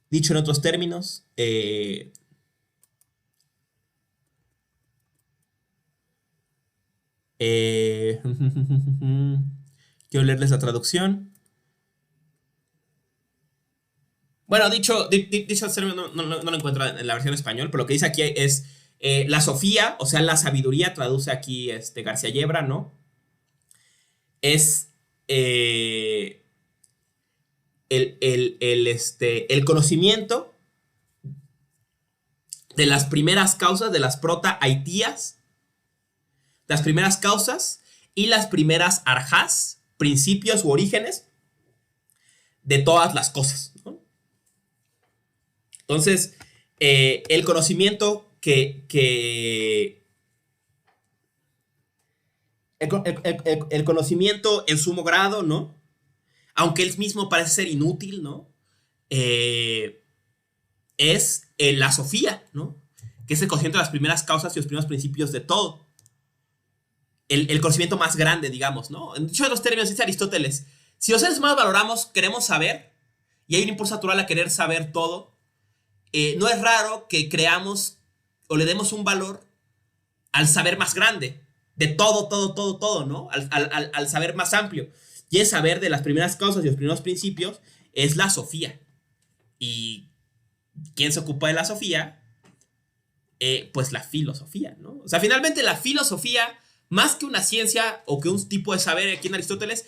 dicho en otros términos, quiero leerles la traducción. Bueno, dicho término no lo encuentro en la versión español, pero lo que dice aquí es la sofía, o sea, la sabiduría, traduce aquí García Yebra, ¿no? Es el conocimiento de las primeras causas, de las prota-aitías, las primeras causas y las primeras arjas, principios u orígenes de todas las cosas, ¿no? Entonces, el conocimiento el conocimiento en sumo grado, ¿no? Aunque él mismo parece ser inútil, ¿no? Es la sofía, ¿no? Que es el conocimiento de las primeras causas y los primeros principios de todo. El conocimiento más grande, digamos, ¿no? En dicho de los términos, dice Aristóteles, si los seres humanos valoramos, queremos saber, y hay un impulso natural a querer saber todo, no es raro que creamos o le demos un valor al saber más grande, de todo, ¿no? Al saber más amplio. Y el saber de las primeras causas y los primeros principios es la sofía. ¿Y quién se ocupa de la sofía? Pues la filosofía, ¿no? O sea, finalmente la filosofía, más que una ciencia o que un tipo de saber aquí en Aristóteles,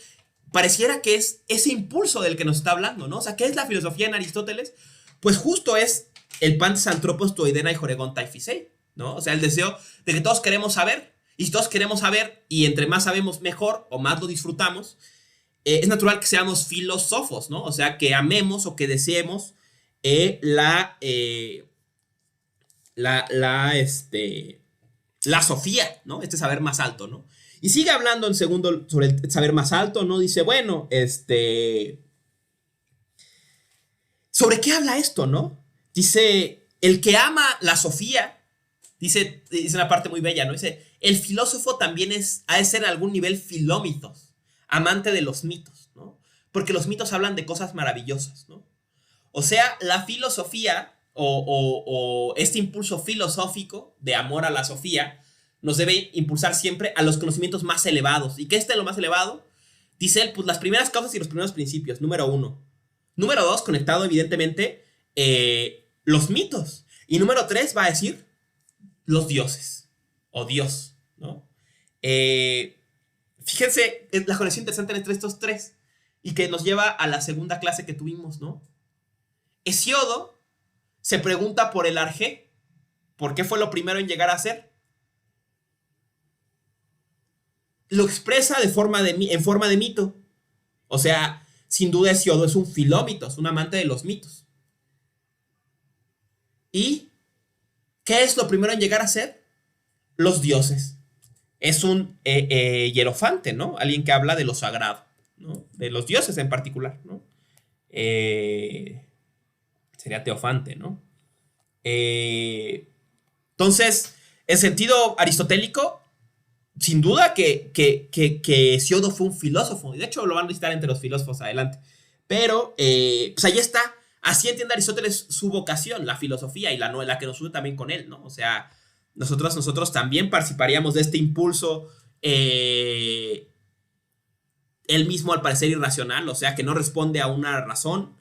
pareciera que es ese impulso del que nos está hablando, ¿no? O sea, ¿qué es la filosofía en Aristóteles? Pues justo es el pantes anthropos toidena y joregon tai physei, ¿no? O sea, el deseo de que todos queremos saber, y si todos queremos saber, y entre más sabemos mejor, o más lo disfrutamos, es natural que seamos filósofos, ¿no? O sea, que amemos o que deseemos la sofía, ¿no? Este saber más alto, ¿no? Y sigue hablando en segundo sobre el saber más alto, ¿no? Dice, bueno, ¿sobre qué habla esto, no? Dice, el que ama la sofía, dice una parte muy bella, ¿no? Dice, el filósofo también ha de ser a algún nivel filómitos, amante de los mitos, ¿no? Porque los mitos hablan de cosas maravillosas, ¿no? O sea, la filosofía o este impulso filosófico de amor a la sofía nos debe impulsar siempre a los conocimientos más elevados. ¿Y qué es lo más elevado? Dice él, pues las primeras causas y los primeros principios, número 1. Número 2, conectado evidentemente, los mitos. Y número 3 va a decir los dioses o Dios, ¿no? Fíjense la conexión interesante entre estos tres y que nos lleva a la segunda clase que tuvimos, ¿no? Hesiodo se pregunta por el arjé. ¿Por qué fue lo primero en llegar a ser? Lo expresa en forma de mito. O sea, sin duda Hesiodo es un filómitos, un amante de los mitos. ¿Y qué es lo primero en llegar a ser? Los dioses. Es un hierofante, ¿no? Alguien que habla de lo sagrado, ¿no? De los dioses en particular, ¿no? Sería teofante, ¿no? Entonces, en sentido aristotélico, sin duda que Hesiodo fue un filósofo, y de hecho lo van a listar entre los filósofos adelante. Pero, pues ahí está. Así entiende Aristóteles su vocación, la filosofía, y la que nos une también con él, ¿no? O sea, nosotros también participaríamos de este impulso, él mismo al parecer irracional, o sea, que no responde a una razón,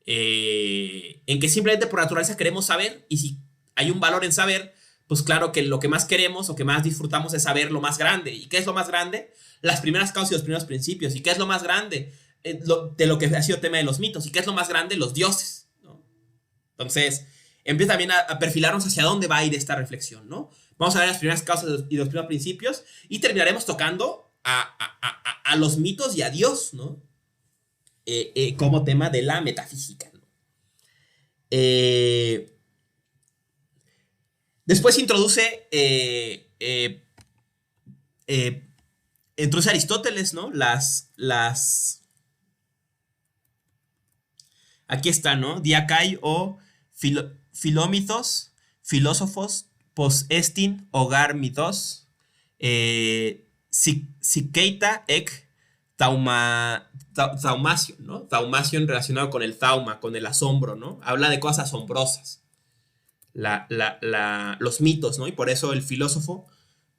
en que simplemente por naturaleza queremos saber, y si hay un valor en saber, pues claro que lo que más queremos o que más disfrutamos es saber lo más grande. ¿Y qué es lo más grande? Las primeras causas y los primeros principios. ¿Y qué es lo más grande? De lo que ha sido tema de los mitos. ¿Y qué es lo más grande? Los dioses, ¿no? Entonces, empieza también a perfilarnos hacia dónde va a ir esta reflexión, ¿no? Vamos a ver las primeras causas y los primeros principios y terminaremos tocando a los mitos y a Dios, ¿no? Como tema de la metafísica, ¿no? Después introduce Aristóteles, ¿no? Aquí está, ¿no? Diacai o filómitos, filósofos, pos estin, hogar mitos, siqueita ec taumación, ¿no? Taumación relacionado con el tauma, con el asombro, ¿no? Habla de cosas asombrosas. Los mitos, ¿no? Y por eso el filósofo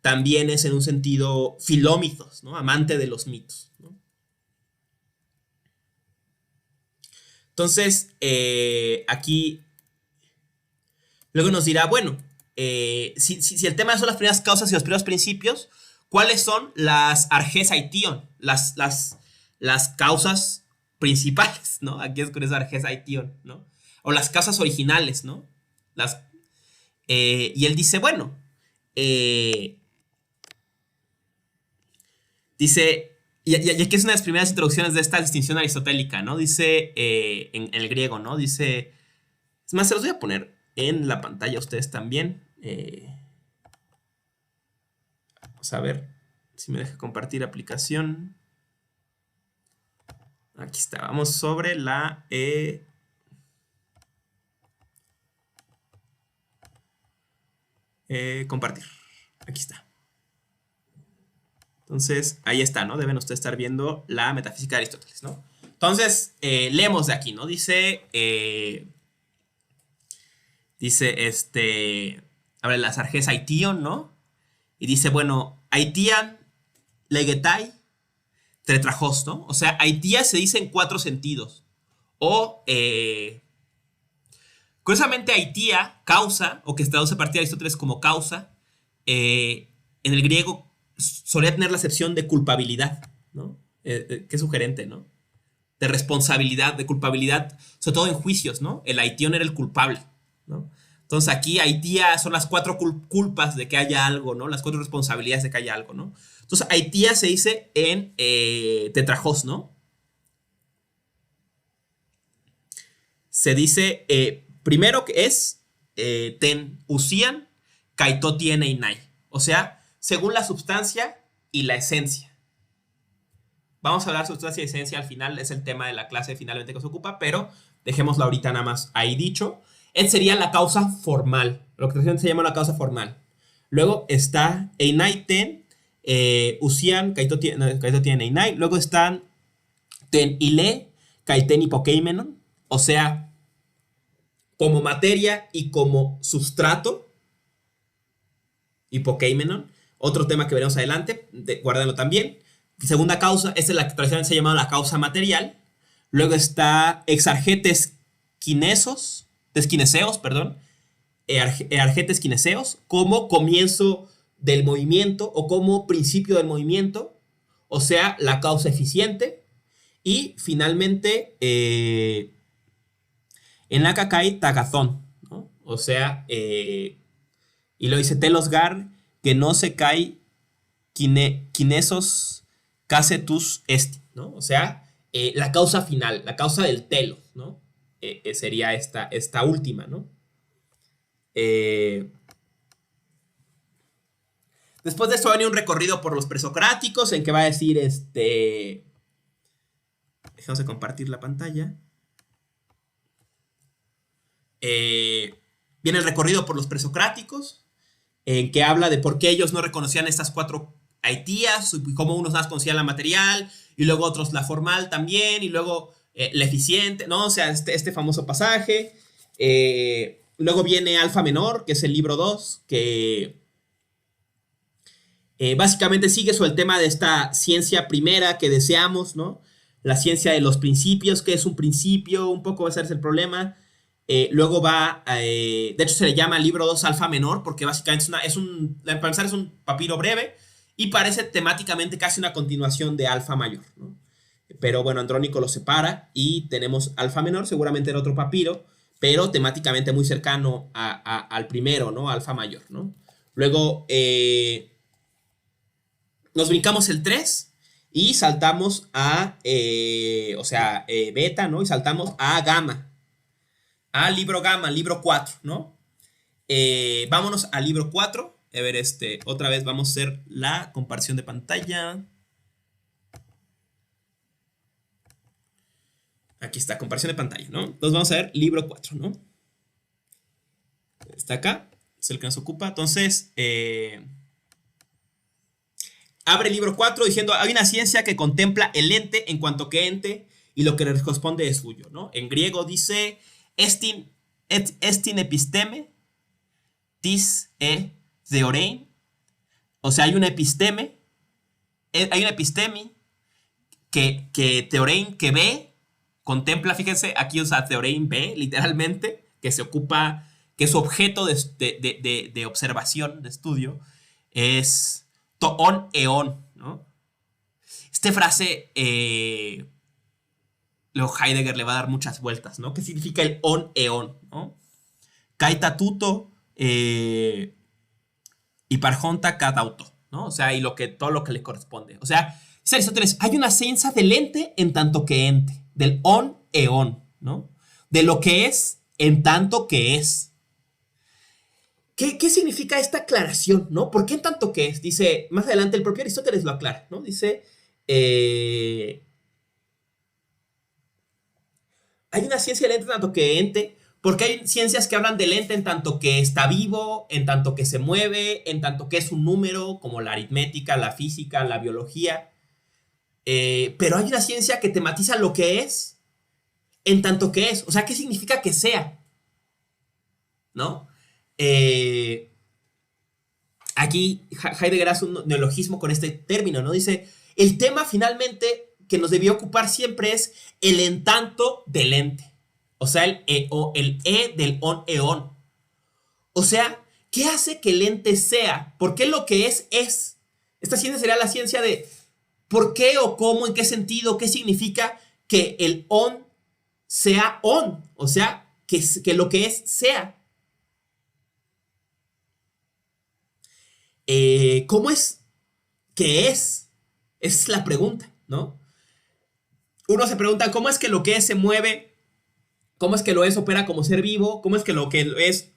también es en un sentido filómitos, ¿no? Amante de los mitos, ¿no? Entonces, aquí luego nos dirá, bueno, si el tema son las primeras causas y los primeros principios, ¿cuáles son las arges aition? Las causas principales, ¿no? Aquí es con esa arges aition, ¿no? O las causas originales, ¿no? Y él dice, bueno, dice, y aquí es una de las primeras introducciones de esta distinción aristotélica, ¿no? Dice en el griego, ¿no? Dice, es más, se los voy a poner en la pantalla a ustedes también. Vamos a ver si me deja compartir aplicación. Aquí está, vamos sobre la... compartir. Aquí está. Entonces, ahí está, ¿no? Deben ustedes estar viendo la metafísica de Aristóteles, ¿no? Entonces, leemos de aquí, ¿no? Dice, abre las arges aition, ¿no? Y dice, bueno, aitian legetai tetrajos, ¿no? O sea, aitía se dice en 4 sentidos. O, curiosamente, aitía, causa, o que se traduce a partir de Aristóteles como causa, en el griego solía tener la acepción de culpabilidad, ¿no? Qué sugerente, ¿no? De responsabilidad, de culpabilidad, sobre todo en juicios, ¿no? El aitión era el culpable, ¿no? Entonces aquí aitía son las 4 culpas de que haya algo, ¿no? Las 4 responsabilidades de que haya algo, ¿no? Entonces aitía se dice en tetrajos, ¿no? Se dice, primero que es ten usian kaito tiene inai. O sea, según la sustancia y la esencia. Vamos a hablar de sustancia y esencia al final, es el tema de la clase finalmente que se ocupa, pero dejémoslo ahorita nada más ahí dicho. Sería la causa formal, lo que se llama la causa formal. Luego está einai ten, usian kaito tiene einai. Luego están ten ile, kaiten hipokeimenon, o sea, como materia y como sustrato, hipokeimenon. Otro tema que veremos adelante, guárdenlo también. Segunda causa, esta es la que tradicionalmente se ha llamado la causa material. Luego está exargetes kineseos, perdón. Argetes kineseos, como comienzo del movimiento o como principio del movimiento, o sea, la causa eficiente. Y finalmente, en la kakai tagazón, ¿no? O sea, y lo dice telosgar, que no se cae kinesos casetus est, ¿no? O sea, la causa final, la causa del telos, ¿no? Sería esta última, ¿no? Después de esto va a venir un recorrido por los presocráticos en que va a decir, dejemos de compartir la pantalla. Viene el recorrido por los presocráticos, en que habla de por qué ellos no reconocían estas 4 aitías, y cómo unos más conocían la material, y luego otros la formal también, y luego la eficiente, ¿no? O sea, este famoso pasaje. Luego viene Alfa Menor, que es el libro 2, que básicamente sigue sobre el tema de esta ciencia primera que deseamos, ¿no? La ciencia de los principios, que es un principio, un poco va a ser el problema. Luego va, de hecho se le llama libro 2 alfa menor, porque básicamente para empezar es un papiro breve y parece temáticamente casi una continuación de alfa mayor, ¿no? Pero bueno, Andrónico lo separa y tenemos alfa menor, seguramente era otro papiro, pero temáticamente muy cercano al primero, ¿no? Alfa mayor, ¿no? Luego nos brincamos el 3 y saltamos o sea, beta, ¿no? Y saltamos a gamma, a libro gamma, libro 4, ¿no? Vámonos al libro 4. A ver, otra vez vamos a hacer la comparación de pantalla. Aquí está, comparación de pantalla, ¿no? Entonces vamos a ver libro 4, ¿no? Está acá, es el que nos ocupa. Entonces, abre el libro 4 diciendo, hay una ciencia que contempla el ente en cuanto que ente y lo que le corresponde es suyo, ¿no? En griego dice, estin episteme, tis theorein. O sea, hay una episteme, hay una epistemi que teorein, que ve, contempla, fíjense, aquí usa teorein ve, literalmente, que se ocupa, que su objeto de observación, de estudio, es toon eon, ¿no? Esta frase, luego Heidegger le va a dar muchas vueltas, ¿no? ¿Qué significa el on eon, ¿no? Kaita tuto y parjonta cadauto, ¿no? O sea, y todo lo que le corresponde. O sea, dice Aristóteles, hay una ciencia del ente en tanto que ente, del on eon, ¿no? De lo que es en tanto que es. ¿Qué significa esta aclaración, no? ¿Por qué en tanto que es? Dice, más adelante el propio Aristóteles lo aclara, ¿no? Dice, hay una ciencia del ente en tanto que ente, porque hay ciencias que hablan del ente en tanto que está vivo, en tanto que se mueve, en tanto que es un número, como la aritmética, la física, la biología. Pero hay una ciencia que tematiza lo que es en tanto que es. O sea, ¿qué significa que sea? ¿No? Aquí Heidegger hace un neologismo con este término, ¿no? Dice, el tema finalmente que nos debió ocupar siempre es el en tanto del ente. O sea, el del on eon. O sea, ¿qué hace que el ente sea? ¿Por qué lo que es es? Esta ciencia sería la ciencia de por qué o cómo, en qué sentido, qué significa que el on sea on. O sea, que lo que es sea. ¿Cómo es que es? Esa es la pregunta, ¿no? Uno se pregunta cómo es que lo que es se mueve, cómo es que lo es opera como ser vivo, cómo es que lo que es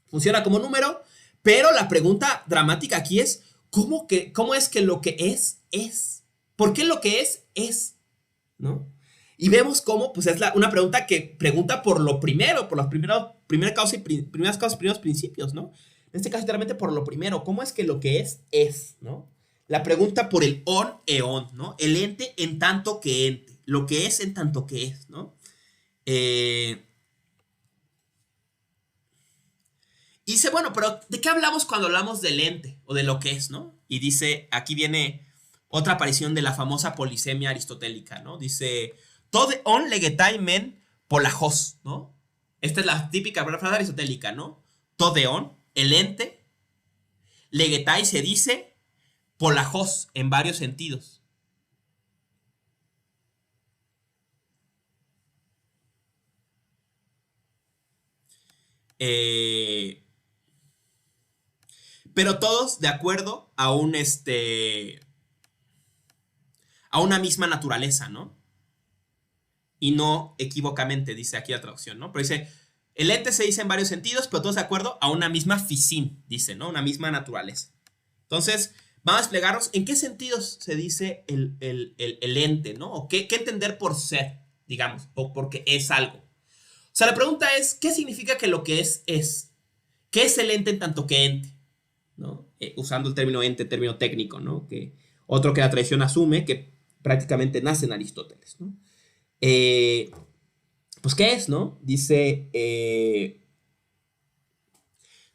funciona como número, pero la pregunta dramática aquí es cómo es que lo que es. ¿Por qué lo que es? ¿No? Y vemos cómo, pues es una pregunta que pregunta por lo primero, por las primeras causas y primeros principios, ¿no? En este caso, literalmente por lo primero, ¿cómo es que lo que es, ¿no? La pregunta por el on eon, ¿no? El ente en tanto que ente, lo que es en tanto que es, ¿no? Y dice, bueno, pero ¿de qué hablamos cuando hablamos del ente o de lo que es, ¿no? Y dice, aquí viene otra aparición de la famosa polisemia aristotélica, ¿no? Dice, todo on legetai men polajos, ¿no? Esta es la típica frase aristotélica, ¿no? Todeon, el ente, legetai se dice polajos en varios sentidos. Pero todos de acuerdo a a una misma naturaleza, ¿no? Y no equivocamente, dice aquí la traducción, ¿no? Pero dice, el ente se dice en varios sentidos, pero todos de acuerdo a una misma fisin, dice, ¿no? Una misma naturaleza. Entonces, vamos a desplegarnos en qué sentidos se dice el ente, ¿no? O qué entender por ser, digamos, o porque es algo. O sea, la pregunta es, ¿qué significa que lo que es es? ¿Qué es el ente en tanto que ente? ¿No? Usando el término ente, término técnico, ¿no? Otro que la tradición asume que prácticamente nace en Aristóteles, ¿no? Pues, ¿qué es, no? Dice,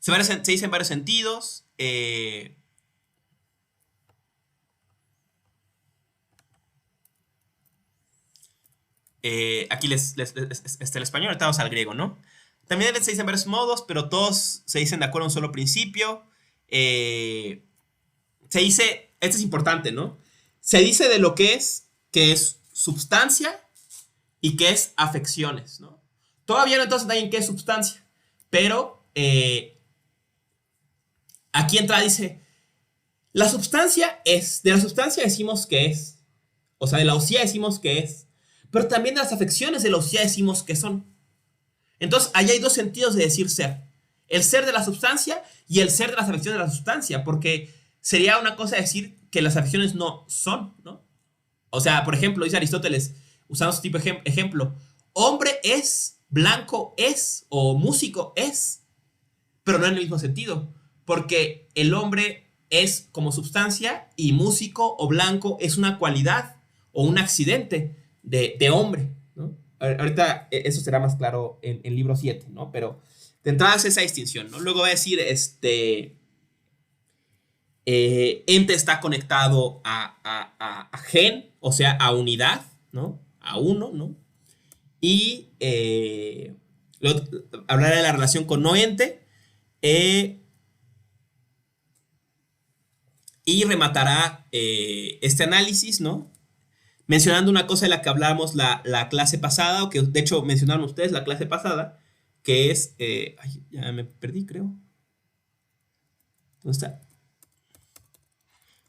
se dice en varios sentidos. aquí el español, ahorita vamos al griego, ¿no? También se dicen varios modos, pero todos se dicen de acuerdo a un solo principio. Se dice, esto es importante, ¿no? Se dice de lo que es substancia y que es afecciones, ¿no? Todavía no entonces nadie en qué es substancia, pero aquí entra, dice, la substancia es, de la substancia decimos que es, o sea, de la osía decimos que es, pero también de las afecciones de la osía decimos que son. Entonces, ahí hay dos sentidos de decir ser. El ser de la substancia y el ser de las afecciones de la sustancia, porque sería una cosa decir que las afecciones no son, ¿no? O sea, por ejemplo, dice Aristóteles, usando su tipo de ejemplo, hombre es, blanco es, o músico es, pero no en el mismo sentido, porque el hombre es como substancia y músico o blanco es una cualidad o un accidente de hombre, ¿no? Ahorita eso será más claro en libro 7, ¿no? Pero de entrada es esa distinción, ¿no? Luego va a decir, ente está conectado a gen, o sea, a unidad, ¿no? A uno, ¿no? Y luego hablará de la relación con no ente, y rematará este análisis, ¿no? Mencionando una cosa de la que hablábamos la clase pasada, o que de hecho mencionaron ustedes la clase pasada, que es... ay, ya me perdí, creo. ¿Dónde está?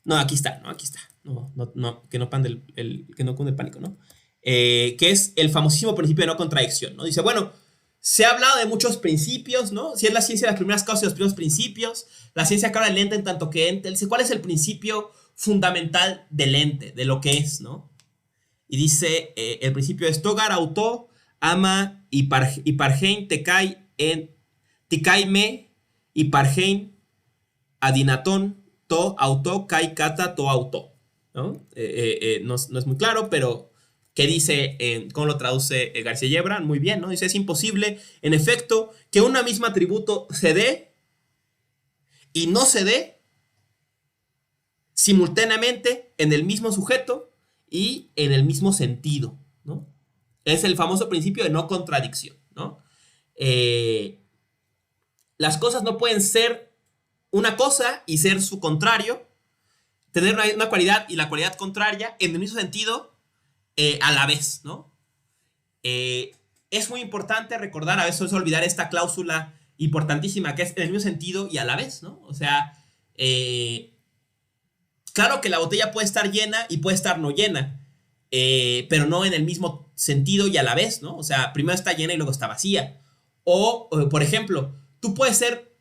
No, aquí está, no, aquí está. No, que no pande que no cunde el pánico, ¿no? Que es el famosísimo principio de no contradicción, ¿no? Dice, bueno, se ha hablado de muchos principios, ¿no? Si es la ciencia de las primeras causas y los primeros principios, la ciencia que habla del ente en tanto que ente. Dice, ¿cuál es el principio fundamental del ente, de lo que es, ¿no? Y dice, el principio es togar auto, ama y pargein tikai me y pargein adinaton to auto kai kata to auto, ¿no? No es muy claro, pero ¿qué dice? ¿Cómo lo traduce García Yebra? Muy bien, ¿no? Dice, es imposible, en efecto, que una misma atributo se dé y no se dé simultáneamente en el mismo sujeto y en el mismo sentido, ¿no? Es el famoso principio de no contradicción, ¿no? Las cosas no pueden ser una cosa y ser su contrario, tener una cualidad y la cualidad contraria en el mismo sentido a la vez, ¿no? Es muy importante recordar, a veces olvidar esta cláusula importantísima que es en el mismo sentido y a la vez, ¿no? O sea, claro que la botella puede estar llena y puede estar no llena, pero no en el mismo sentido y a la vez, ¿no? O sea, primero está llena y luego está vacía. O por ejemplo, tú puedes ser...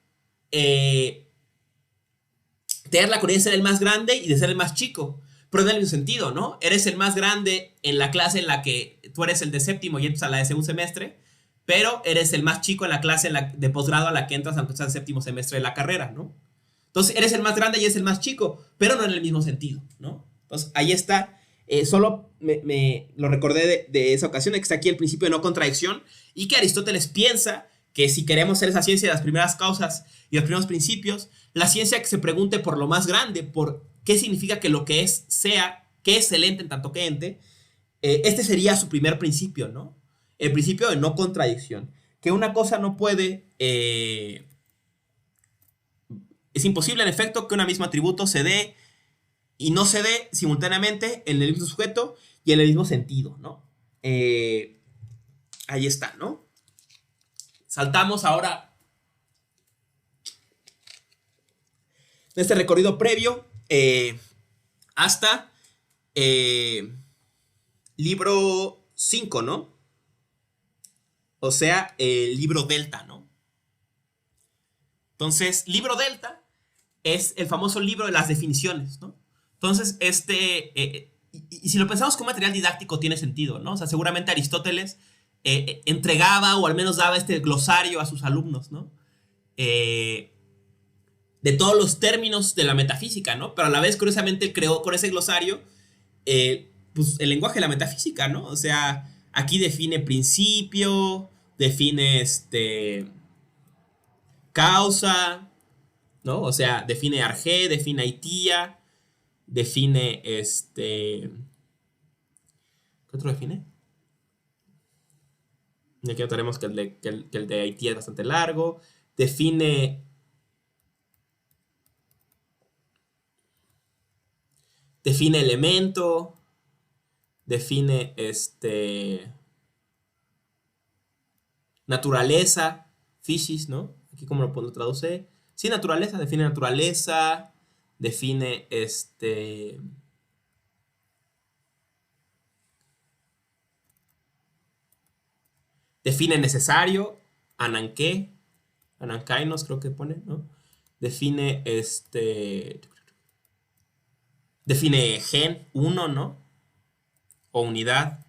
tener la cualidad de ser el más grande y de ser el más chico, pero no en el mismo sentido, ¿no? Eres el más grande en la clase en la que tú eres el de séptimo y entras a la de segundo semestre, pero eres el más chico en la clase de posgrado a la que entras aunque estás en séptimo semestre de la carrera, ¿no? Entonces eres el más grande y eres el más chico, pero no en el mismo sentido, ¿no? Entonces ahí está, solo me lo recordé de esa ocasión, de que está aquí el principio de no contradicción y que Aristóteles piensa que si queremos ser esa ciencia de las primeras causas y los primeros principios, la ciencia que se pregunte por lo más grande, por qué significa que lo que es sea, qué es el ente en tanto que ente, este sería su primer principio, ¿no? El principio de no contradicción. Que una cosa no puede... es imposible, en efecto, que un mismo atributo se dé y no se dé simultáneamente en el mismo sujeto y en el mismo sentido, ¿no? Ahí está, ¿no? Saltamos ahora en este recorrido previo hasta libro 5, ¿no? O sea, el libro delta, ¿no? Entonces, libro delta es el famoso libro de las definiciones, ¿no? Entonces, y si lo pensamos como material didáctico tiene sentido, ¿no? O sea, seguramente Aristóteles entregaba o al menos daba este glosario a sus alumnos, ¿no? De todos los términos de la metafísica, ¿no? Pero a la vez, curiosamente, él creó con ese glosario pues, el lenguaje de la metafísica, ¿no? O sea, aquí define principio, define causa, ¿no? O sea, define arjé, define aitía, define ¿qué otro define? Y aquí notaremos que el de Haití es bastante largo. Define elemento. Define naturaleza. Physis, ¿no? Aquí como lo traduce. Sí, naturaleza. Define naturaleza. Define define necesario. Ananqué. Anankainos creo que pone, ¿no? Define define gen, uno, ¿no? O unidad.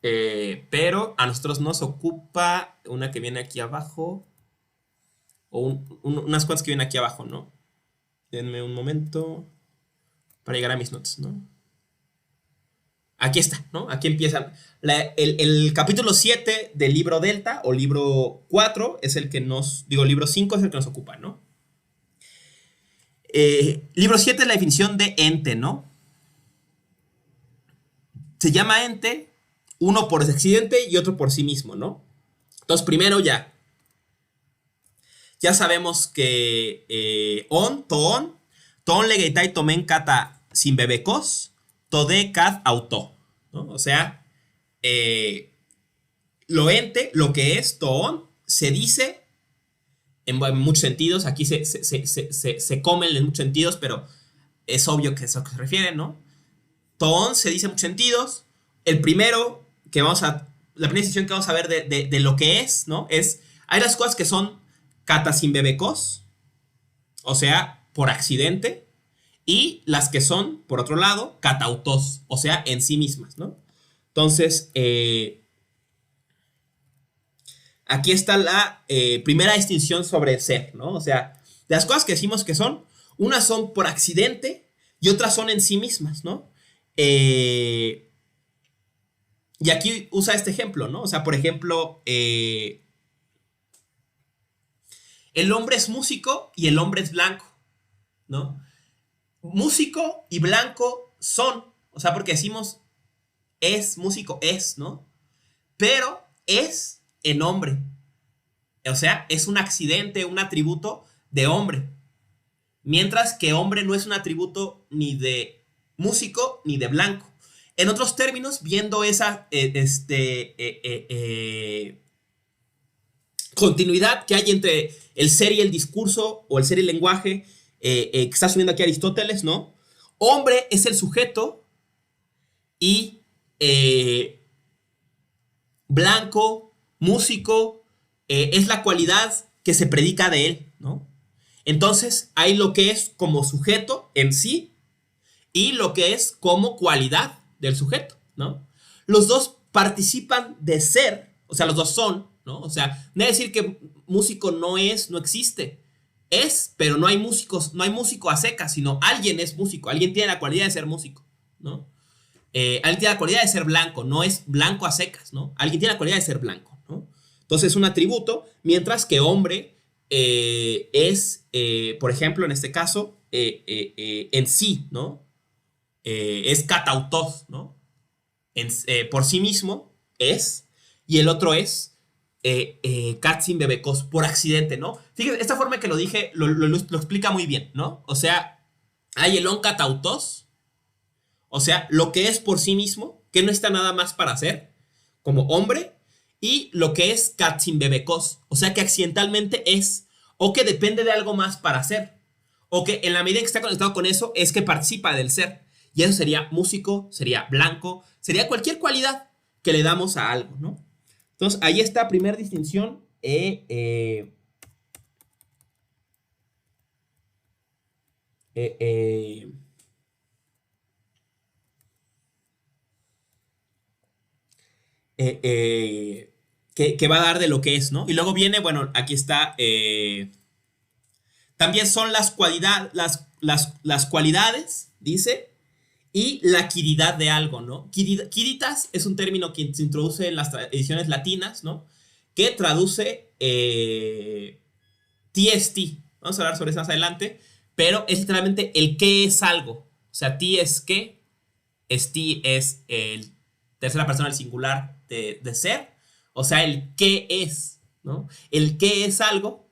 Pero a nosotros nos ocupa una que viene aquí abajo. O unas cuantas que vienen aquí abajo, ¿no? Denme un momento para llegar a mis notas, ¿no? Aquí está, ¿no? Aquí empiezan. El capítulo 7 del libro Delta o libro 4 es el que nos... Digo, libro 5 es el que nos ocupa, ¿no? Libro 7 es la definición de ente, ¿no? Se llama ente, uno por accidente y otro por sí mismo, ¿no? Entonces, primero ya sabemos que toon legeitai tomen kata sin bebecos, tode kat auto, ¿no? O sea, lo ente, lo que es toon, se dice en muchos sentidos. Aquí se comen en muchos sentidos, pero es obvio que es a lo que se refiere, ¿no? Toon se dice en muchos sentidos. El primero que la primera distinción que vamos a ver de lo que es, ¿no? Es, hay las cosas que son kata sin bebecos, o sea, por accidente, y las que son, por otro lado, katautos, o sea, en sí mismas, ¿no? Entonces, aquí está la primera distinción sobre ser, ¿no? O sea, de las cosas que decimos que son, unas son por accidente y otras son en sí mismas, ¿no? Y aquí usa este ejemplo, ¿no? O sea, por ejemplo, el hombre es músico y el hombre es blanco, ¿no? Músico y blanco son, o sea, porque decimos es músico, es, ¿no? Pero es en hombre. O sea, es un accidente, un atributo de hombre. Mientras que hombre no es un atributo ni de músico ni de blanco. En otros términos, viendo esa continuidad que hay entre el ser y el discurso, o el ser y el lenguaje, que está asumiendo aquí Aristóteles, ¿no? Hombre es el sujeto y blanco, músico, es la cualidad que se predica de él, ¿no? Entonces hay lo que es como sujeto en sí y lo que es como cualidad del sujeto, ¿no? Los dos participan de ser, o sea, los dos son, ¿no? O sea, no es decir que músico no existe. Es, pero no hay músicos, no hay músico a secas, sino alguien es músico, alguien tiene la cualidad de ser músico, ¿no? Alguien tiene la cualidad de ser blanco, no es blanco a secas, ¿no? Alguien tiene la cualidad de ser blanco, ¿no? Entonces es un atributo, mientras que hombre es, por ejemplo, en este caso, en sí, ¿no? Es katautos, ¿no? Por sí mismo es, y el otro es katsin bebekos, por accidente, ¿no? Fíjense, esta forma que lo dije lo explica muy bien, ¿no? O sea, hay el on katautos, o sea, lo que es por sí mismo, que no está nada más para hacer, como hombre, y lo que es katsin bebekos, o sea, que accidentalmente es, o que depende de algo más para hacer, o que en la medida en que está conectado con eso, es que participa del ser. Y eso sería músico, sería blanco, sería cualquier cualidad que le damos a algo, ¿no? Entonces, ahí está, primera distinción. Que va a dar de lo que es, ¿no? Y luego viene, bueno, aquí está. También son las cualidades, dice, y la quiridad de algo, ¿no? Quiritas es un término que se introduce en las ediciones latinas, ¿no? Que traduce TST. Vamos a hablar sobre eso más adelante, pero es literalmente el qué es algo. O sea, T es qué, ST es el tercera persona del singular de ser, o sea, el qué es, ¿no? El qué es algo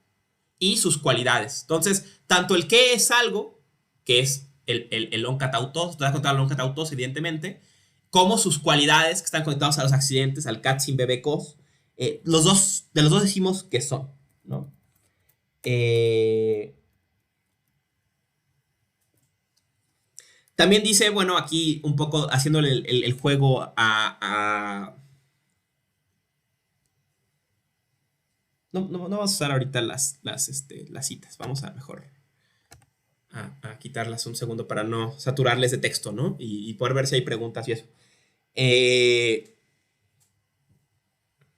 y sus cualidades. Entonces, tanto el qué es algo, que es el onkatautos, te das cuenta del onkatautos, evidentemente, como sus cualidades que están conectados a los accidentes, al katsin bebekos, de los dos decimos que son, ¿no? También dice, bueno, aquí un poco haciéndole el juego no vamos a usar ahorita las citas. Vamos a mejor a quitarlas un segundo para no saturarles de texto, ¿no? Y poder ver si hay preguntas y eso.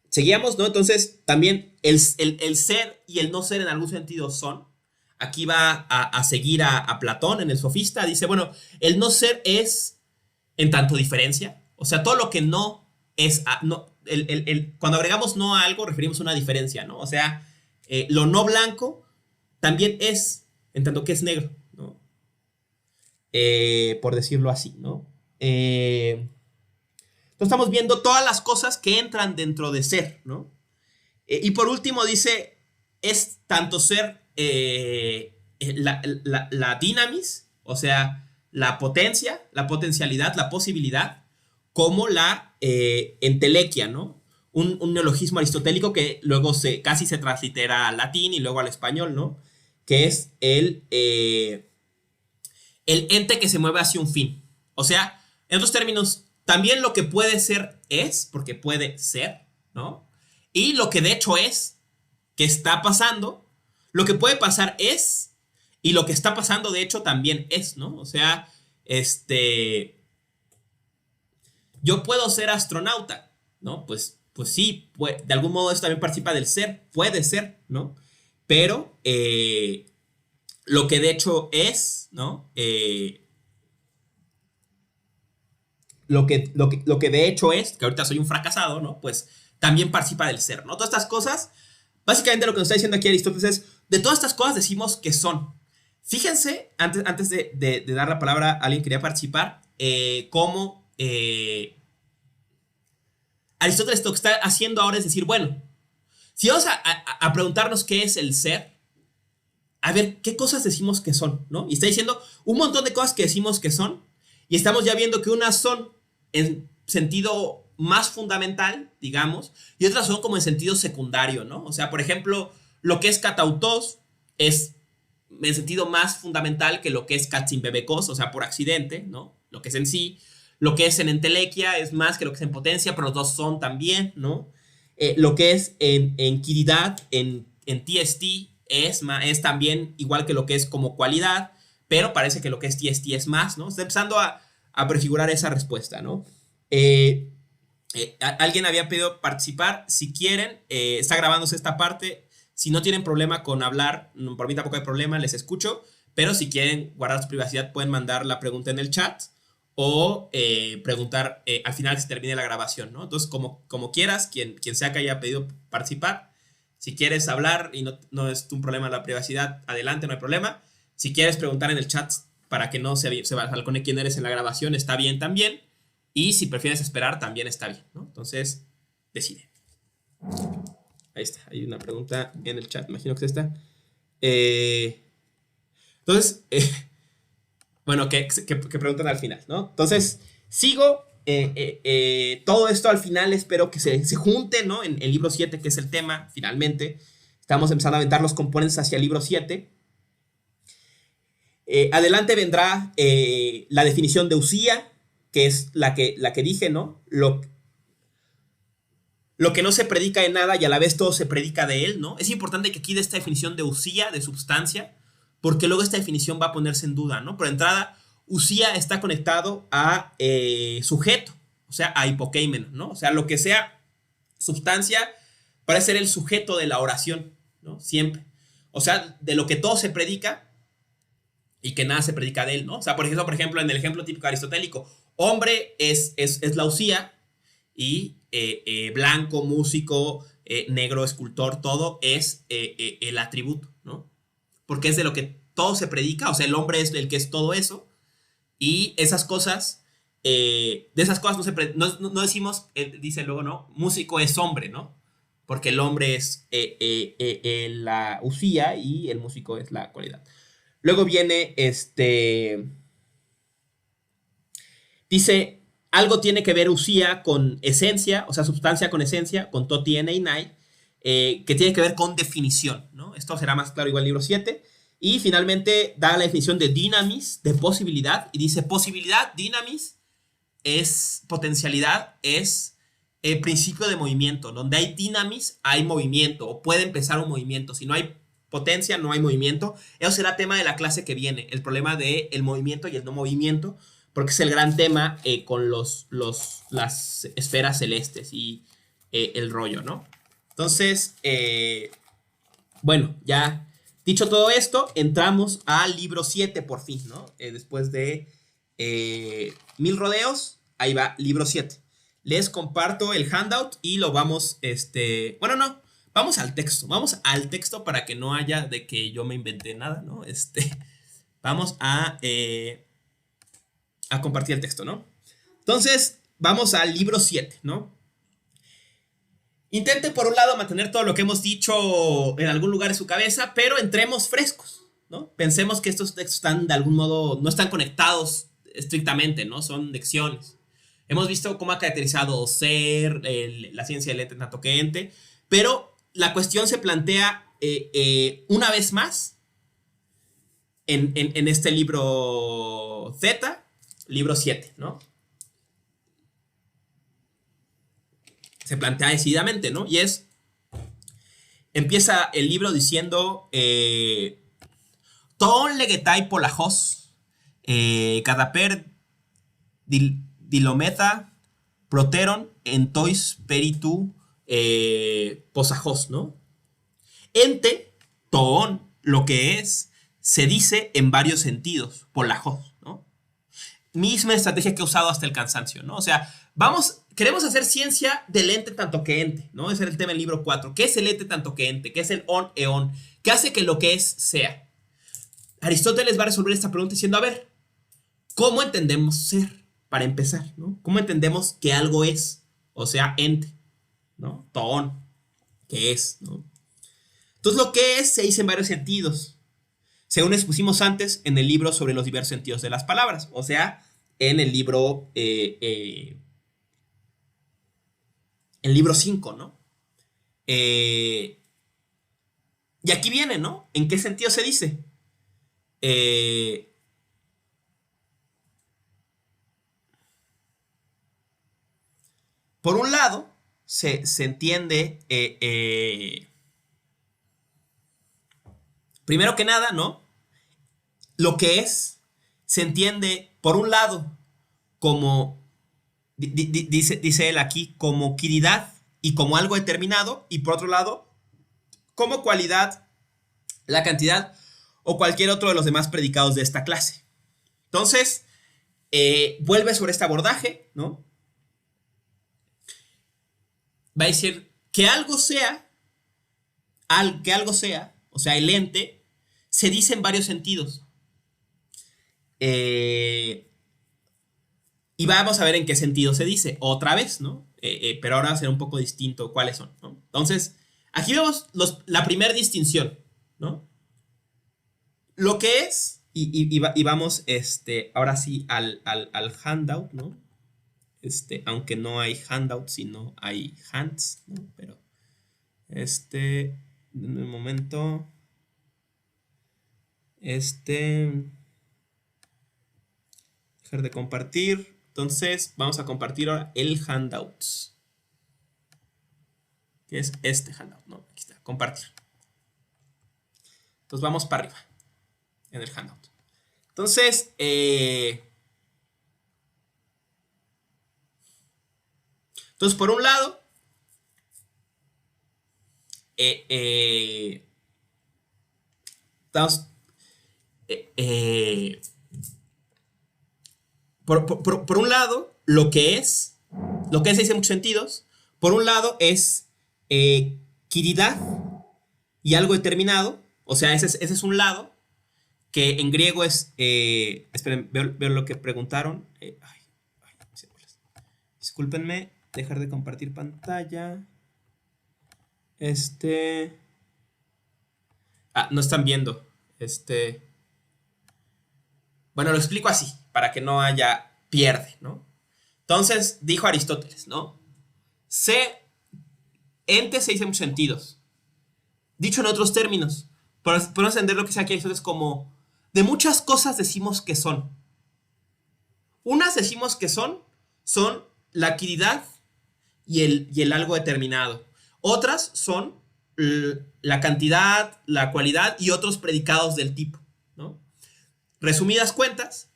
Seguíamos, ¿no? Entonces, también el ser y el no ser en algún sentido son. Aquí va a seguir a Platón en el Sofista. Dice, bueno, el no ser es en tanto diferencia. O sea, todo lo que no es... cuando agregamos no a algo, referimos a una diferencia, ¿no? O sea, lo no blanco también es, en tanto que es negro, ¿no? Por decirlo así, ¿no? Entonces estamos viendo todas las cosas que entran dentro de ser, ¿no? Y por último dice, es tanto ser la dinamis, o sea, la potencia, la potencialidad, la posibilidad, como la entelequia, ¿no? Un neologismo aristotélico que luego casi se translitera al latín y luego al español, ¿no? Que es el ente que se mueve hacia un fin. O sea, en otros términos, también lo que puede ser es, porque puede ser, ¿no? Y lo que de hecho es, que está pasando, lo que puede pasar es, y lo que está pasando de hecho también es, ¿no? O sea, yo puedo ser astronauta, ¿no? Pues sí, de algún modo eso también participa del ser, puede ser, ¿no? Pero lo que de hecho es, ¿no? Lo que de hecho es, que ahorita soy un fracasado, ¿no? Pues también participa del ser, ¿no? Todas estas cosas, básicamente lo que nos está diciendo aquí Aristóteles es, de todas estas cosas decimos que son. Fíjense, antes de dar la palabra a alguien que quería participar, cómo Aristóteles lo que está haciendo ahora es decir, bueno, si vamos a preguntarnos qué es el ser, a ver, ¿qué cosas decimos que son? ¿No? Y está diciendo un montón de cosas que decimos que son, y estamos ya viendo que unas son en sentido más fundamental, digamos, y otras son como en sentido secundario, ¿no? O sea, por ejemplo, lo que es katautos es en sentido más fundamental que lo que es katzimbebekos, o sea, por accidente, ¿no? Lo que es en sí. Lo que es en entelequia es más que lo que es en potencia, pero los dos son también, ¿no? Lo que es en quiridad, en TST, es también igual que lo que es como cualidad, pero parece que lo que es TST es más, ¿no? Está empezando a prefigurar esa respuesta, ¿no? Alguien había pedido participar. Si quieren, está grabándose esta parte. Si no tienen problema con hablar, por mí tampoco hay problema, les escucho. Pero si quieren guardar su privacidad, pueden mandar la pregunta en el chat o preguntar al final que se termine la grabación, ¿no? Entonces, como quieras, quien sea que haya pedido participar, si quieres hablar y no es un problema la privacidad, adelante, no hay problema. Si quieres preguntar en el chat para que no se balcone quién eres en la grabación, está bien también. Y si prefieres esperar, también está bien, ¿no? Entonces, decide. Ahí está, hay una pregunta en el chat, imagino que es esta. Entonces, bueno, que preguntan al final, ¿no? Entonces, sigo. Todo esto al final espero que se junte, ¿no? En el libro 7, que es el tema, finalmente. Estamos empezando a aventar los componentes hacia el libro 7. Adelante vendrá la definición de usía, que es la que dije, ¿no? Lo que no se predica de nada y a la vez todo se predica de él, ¿no? Es importante que aquí dé esta definición de usía, de substancia, porque luego esta definición va a ponerse en duda, ¿no? Por entrada, usía está conectado a sujeto, o sea, a hipokeimen, ¿no? O sea, lo que sea substancia parece ser el sujeto de la oración, ¿no? Siempre. O sea, de lo que todo se predica y que nada se predica de él, ¿no? O sea, por ejemplo, en el ejemplo típico aristotélico, hombre es la usía y blanco, músico, negro, escultor, todo es el atributo, ¿no? Porque es de lo que todo se predica, o sea, el hombre es el que es todo eso, y esas cosas de esas cosas no decimos, dice luego, ¿no? Músico es hombre, ¿no? Porque el hombre es la usía y el músico es la cualidad. Luego viene dice, algo tiene que ver usía con esencia, o sea, sustancia con esencia, con to tiene y nai, que tiene que ver con definición, ¿no? Esto será más claro igual en el libro 7. Y finalmente da la definición de dynamis, de posibilidad, y dice posibilidad, dynamis, es potencialidad, es el principio de movimiento. Donde hay dynamis, hay movimiento, o puede empezar un movimiento. Si no hay potencia, no hay movimiento. Eso será tema de la clase que viene, el problema del movimiento y el no movimiento, porque es el gran tema con las esferas celestes y el rollo, ¿no? Entonces, bueno, ya dicho todo esto, entramos al libro 7 por fin, ¿no? Después de 1000 rodeos, ahí va, libro 7. Les comparto el handout y lo vamos, bueno, no, vamos al texto para que no haya de que yo me inventé nada, ¿no? Vamos a compartir el texto, ¿no? Entonces, vamos al libro 7, ¿no? Intente, por un lado, mantener todo lo que hemos dicho en algún lugar de su cabeza, pero entremos frescos, ¿no? Pensemos que estos textos están, de algún modo, no están conectados estrictamente, ¿no? Son lecciones. Hemos visto cómo ha caracterizado ser, la ciencia del ente tanto que ente, pero la cuestión se plantea una vez más en este libro Z, libro 7, ¿no? Se plantea decididamente, ¿no? Y empieza el libro diciendo ton legetai polajos cadaper dilometa proteron entois peritu posajos, ¿no? Ente, toon, lo que es, se dice en varios sentidos, polajos, ¿no? Misma estrategia que he usado hasta el cansancio, ¿no? O sea, queremos hacer ciencia del ente tanto que ente, ¿no? Ese era el tema del libro 4. ¿Qué es el ente tanto que ente? ¿Qué es el on eon? ¿Qué hace que lo que es sea? Aristóteles va a resolver esta pregunta diciendo, a ver, ¿cómo entendemos ser? Para empezar, ¿no? ¿Cómo entendemos que algo es? O sea, ente, ¿no? Toon, ¿qué es? ¿No? Entonces, lo que es se dice en varios sentidos, según expusimos antes en el libro sobre los diversos sentidos de las palabras, o sea, en el libro 5, ¿no? Y aquí viene, ¿no? ¿En qué sentido se dice? Por un lado, se entiende, primero que nada, ¿no? Lo que es, se entiende, por un lado, como, dice él aquí, como quiridad y como algo determinado, y por otro lado, como cualidad, la cantidad o cualquier otro de los demás predicados de esta clase. Entonces, vuelve sobre este abordaje, ¿no? Va a decir que algo sea, o sea, el ente, se dice en varios sentidos. Y vamos a ver en qué sentido se dice, otra vez, ¿no? Pero ahora será un poco distinto cuáles son, ¿no? Entonces, aquí vemos la primera distinción, ¿no? Lo que es, y vamos, ahora sí al handout, ¿no? Aunque no hay handout, sino hay hands, ¿no? Pero, en un momento, dejar de compartir. Entonces, vamos a compartir ahora el handouts, que es este handout, ¿no? Aquí está, compartir. Entonces, vamos para arriba, en el handout. Entonces, por un lado, estamos, por un lado, lo que es se dice en muchos sentidos. Por un lado es quiridad y algo determinado, o sea, ese es un lado, que en griego es, esperen, veo lo que preguntaron, Discúlpenme, dejar de compartir pantalla. No están viendo. Bueno, lo explico así, para que no haya pierde, ¿no? Entonces, dijo Aristóteles, ¿no? Ente se dice en muchos sentidos. Dicho en otros términos, podemos entender lo que sea aquí Aristóteles como de muchas cosas decimos que son. Unas decimos que son la actividad y el algo determinado. Otras son la cantidad, la cualidad y otros predicados del tipo, ¿no? Resumidas cuentas,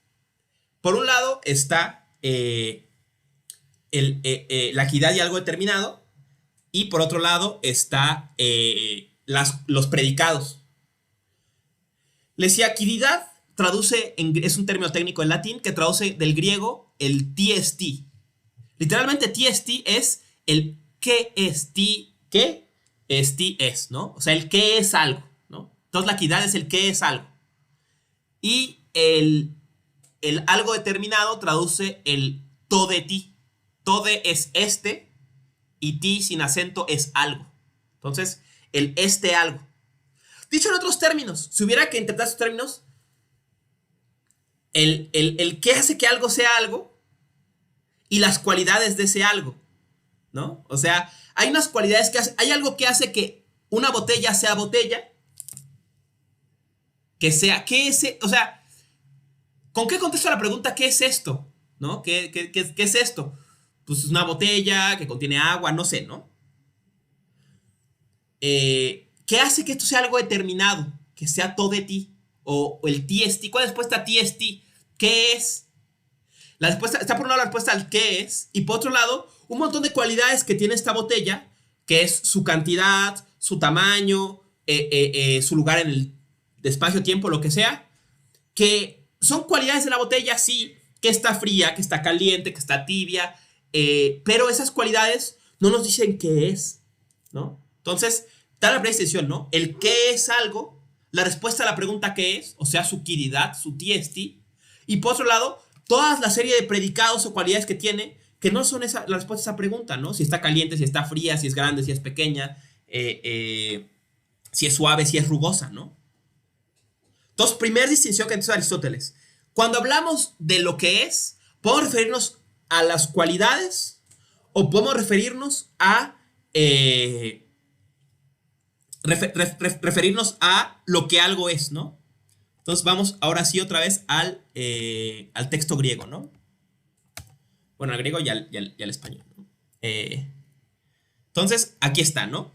por un lado está la actividad y algo determinado, y por otro lado está los predicados. Les decía, actividad es un término técnico en latín que traduce del griego el TST. Literalmente TST es el qué es qué es es, ¿no? O sea, el qué es algo, ¿no? Entonces la actividad es el qué es algo. Y el algo determinado traduce el tode ti. Tode es y ti sin acento es algo. Entonces, el algo. Dicho en otros términos, si hubiera que interpretar estos términos, el qué hace que algo sea algo y las cualidades de ese algo, ¿no? O sea, hay unas cualidades hay algo que hace que una botella sea botella, o sea, ¿con qué contesto la pregunta qué es esto? ¿No? ¿Qué es esto? Pues es una botella que contiene agua, no sé, ¿no? ¿Qué hace que esto sea algo determinado? Que sea todo de ti. O el TST. ¿Cuál es la respuesta a TST? ¿Qué es? La respuesta, está por un lado la respuesta al qué es, y por otro lado, un montón de cualidades que tiene esta botella, que es su cantidad, su tamaño, su lugar en el espacio-tiempo, lo que sea, que son cualidades de la botella, sí, que está fría, que está caliente, que está tibia, pero esas cualidades no nos dicen qué es, ¿no? Entonces, da la primera distinción, ¿no? El qué es algo, la respuesta a la pregunta qué es, o sea, su quididad, su TST, y por otro lado, toda la serie de predicados o cualidades que tiene, que no son la respuesta a esa pregunta, ¿no? Si está caliente, si está fría, si es grande, si es pequeña, si es suave, si es rugosa, ¿no? Entonces, primera distinción que hizo Aristóteles. Cuando hablamos de lo que es, podemos referirnos a las cualidades o podemos referirnos a referirnos a lo que algo es, ¿no? Entonces vamos ahora sí otra vez al texto griego, ¿no? Bueno, al griego y al español, ¿no? Entonces, aquí está, ¿no?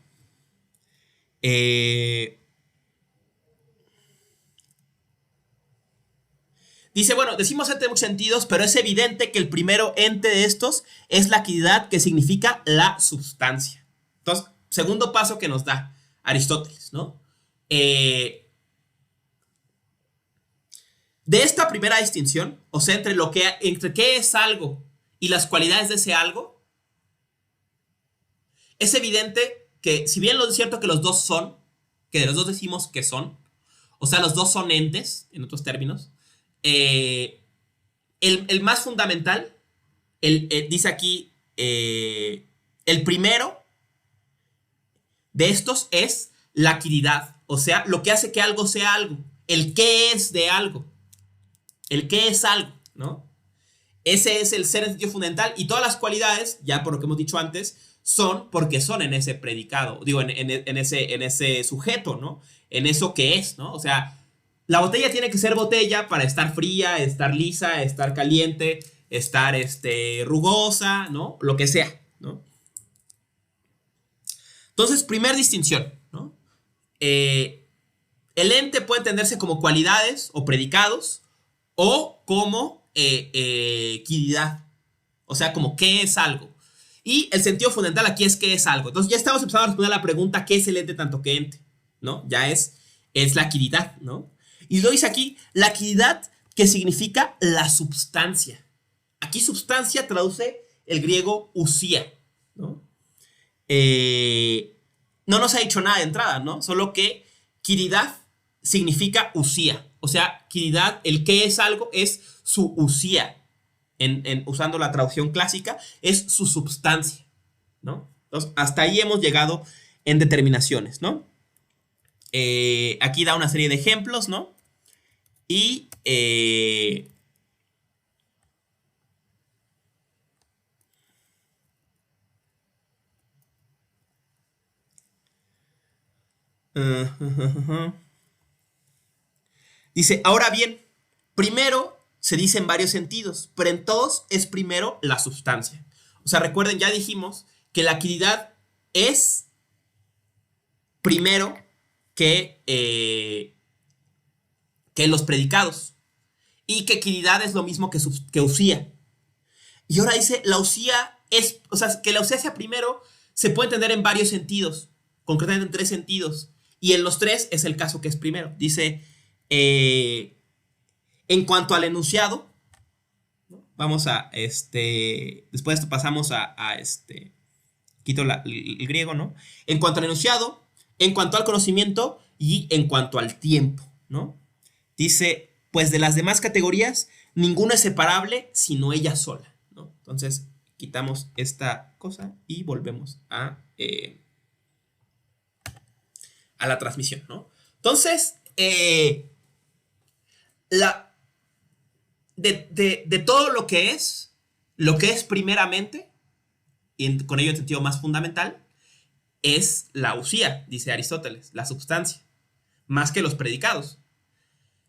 Dice, bueno, decimos ente en muchos sentidos, pero es evidente que el primero ente de estos es la actividad, que significa la substancia. Entonces, segundo paso que nos da Aristóteles, ¿no? De esta primera distinción, o sea, entre qué es algo y las cualidades de ese algo, es evidente que, si bien es cierto que los dos son, que de los dos decimos que son, o sea, los dos son entes, en otros términos, el más fundamental, dice aquí, el primero de estos es la actividad, o sea, lo que hace que algo sea algo, el qué es de algo, el qué es algo, ¿no? Ese es el ser en sentido fundamental, y todas las cualidades, ya por lo que hemos dicho antes, son porque son en ese predicado, digo, en ese sujeto, ¿no? En eso que es, ¿no? O sea, la botella tiene que ser botella para estar fría, estar lisa, estar caliente, estar rugosa, ¿no? Lo que sea, ¿no? Entonces, primer distinción, ¿no? El ente puede entenderse como cualidades o predicados o como quididad, o sea, como qué es algo. Y el sentido fundamental aquí es qué es algo. Entonces ya estamos empezando a responder a la pregunta ¿qué es el ente tanto que ente? ¿No? Ya es la quididad, ¿no? Y lo dice aquí, la quididad, que significa la substancia. Aquí substancia traduce el griego usía, ¿no? No nos ha dicho nada de entrada, ¿no? Solo que quididad significa usía. O sea, quididad, el que es algo, es su usía. usando la traducción clásica, es su substancia, ¿no? Entonces, hasta ahí hemos llegado en determinaciones, ¿no? Aquí da una serie de ejemplos, ¿no? Y dice, ahora bien, primero se dice en varios sentidos, pero en todos es primero la sustancia. O sea, recuerden, ya dijimos que la equidad es primero que los predicados. Y que equidad es lo mismo que usía. Y ahora dice, la usía es, o sea, que la usía sea primero se puede entender en varios sentidos, concretamente en 3 sentidos. Y en los 3 es el caso que es primero. Dice, en cuanto al enunciado, ¿no? Vamos a, después de esto pasamos a quito el griego, ¿no? En cuanto al enunciado, en cuanto al conocimiento y en cuanto al tiempo, ¿no? Dice, pues de las demás categorías, ninguna es separable sino ella sola, ¿no? Entonces, quitamos esta cosa y volvemos a la transmisión, ¿no? Entonces, de todo lo que es primeramente, y con ello en sentido más fundamental, es la usía, dice Aristóteles, la substancia, más que los predicados.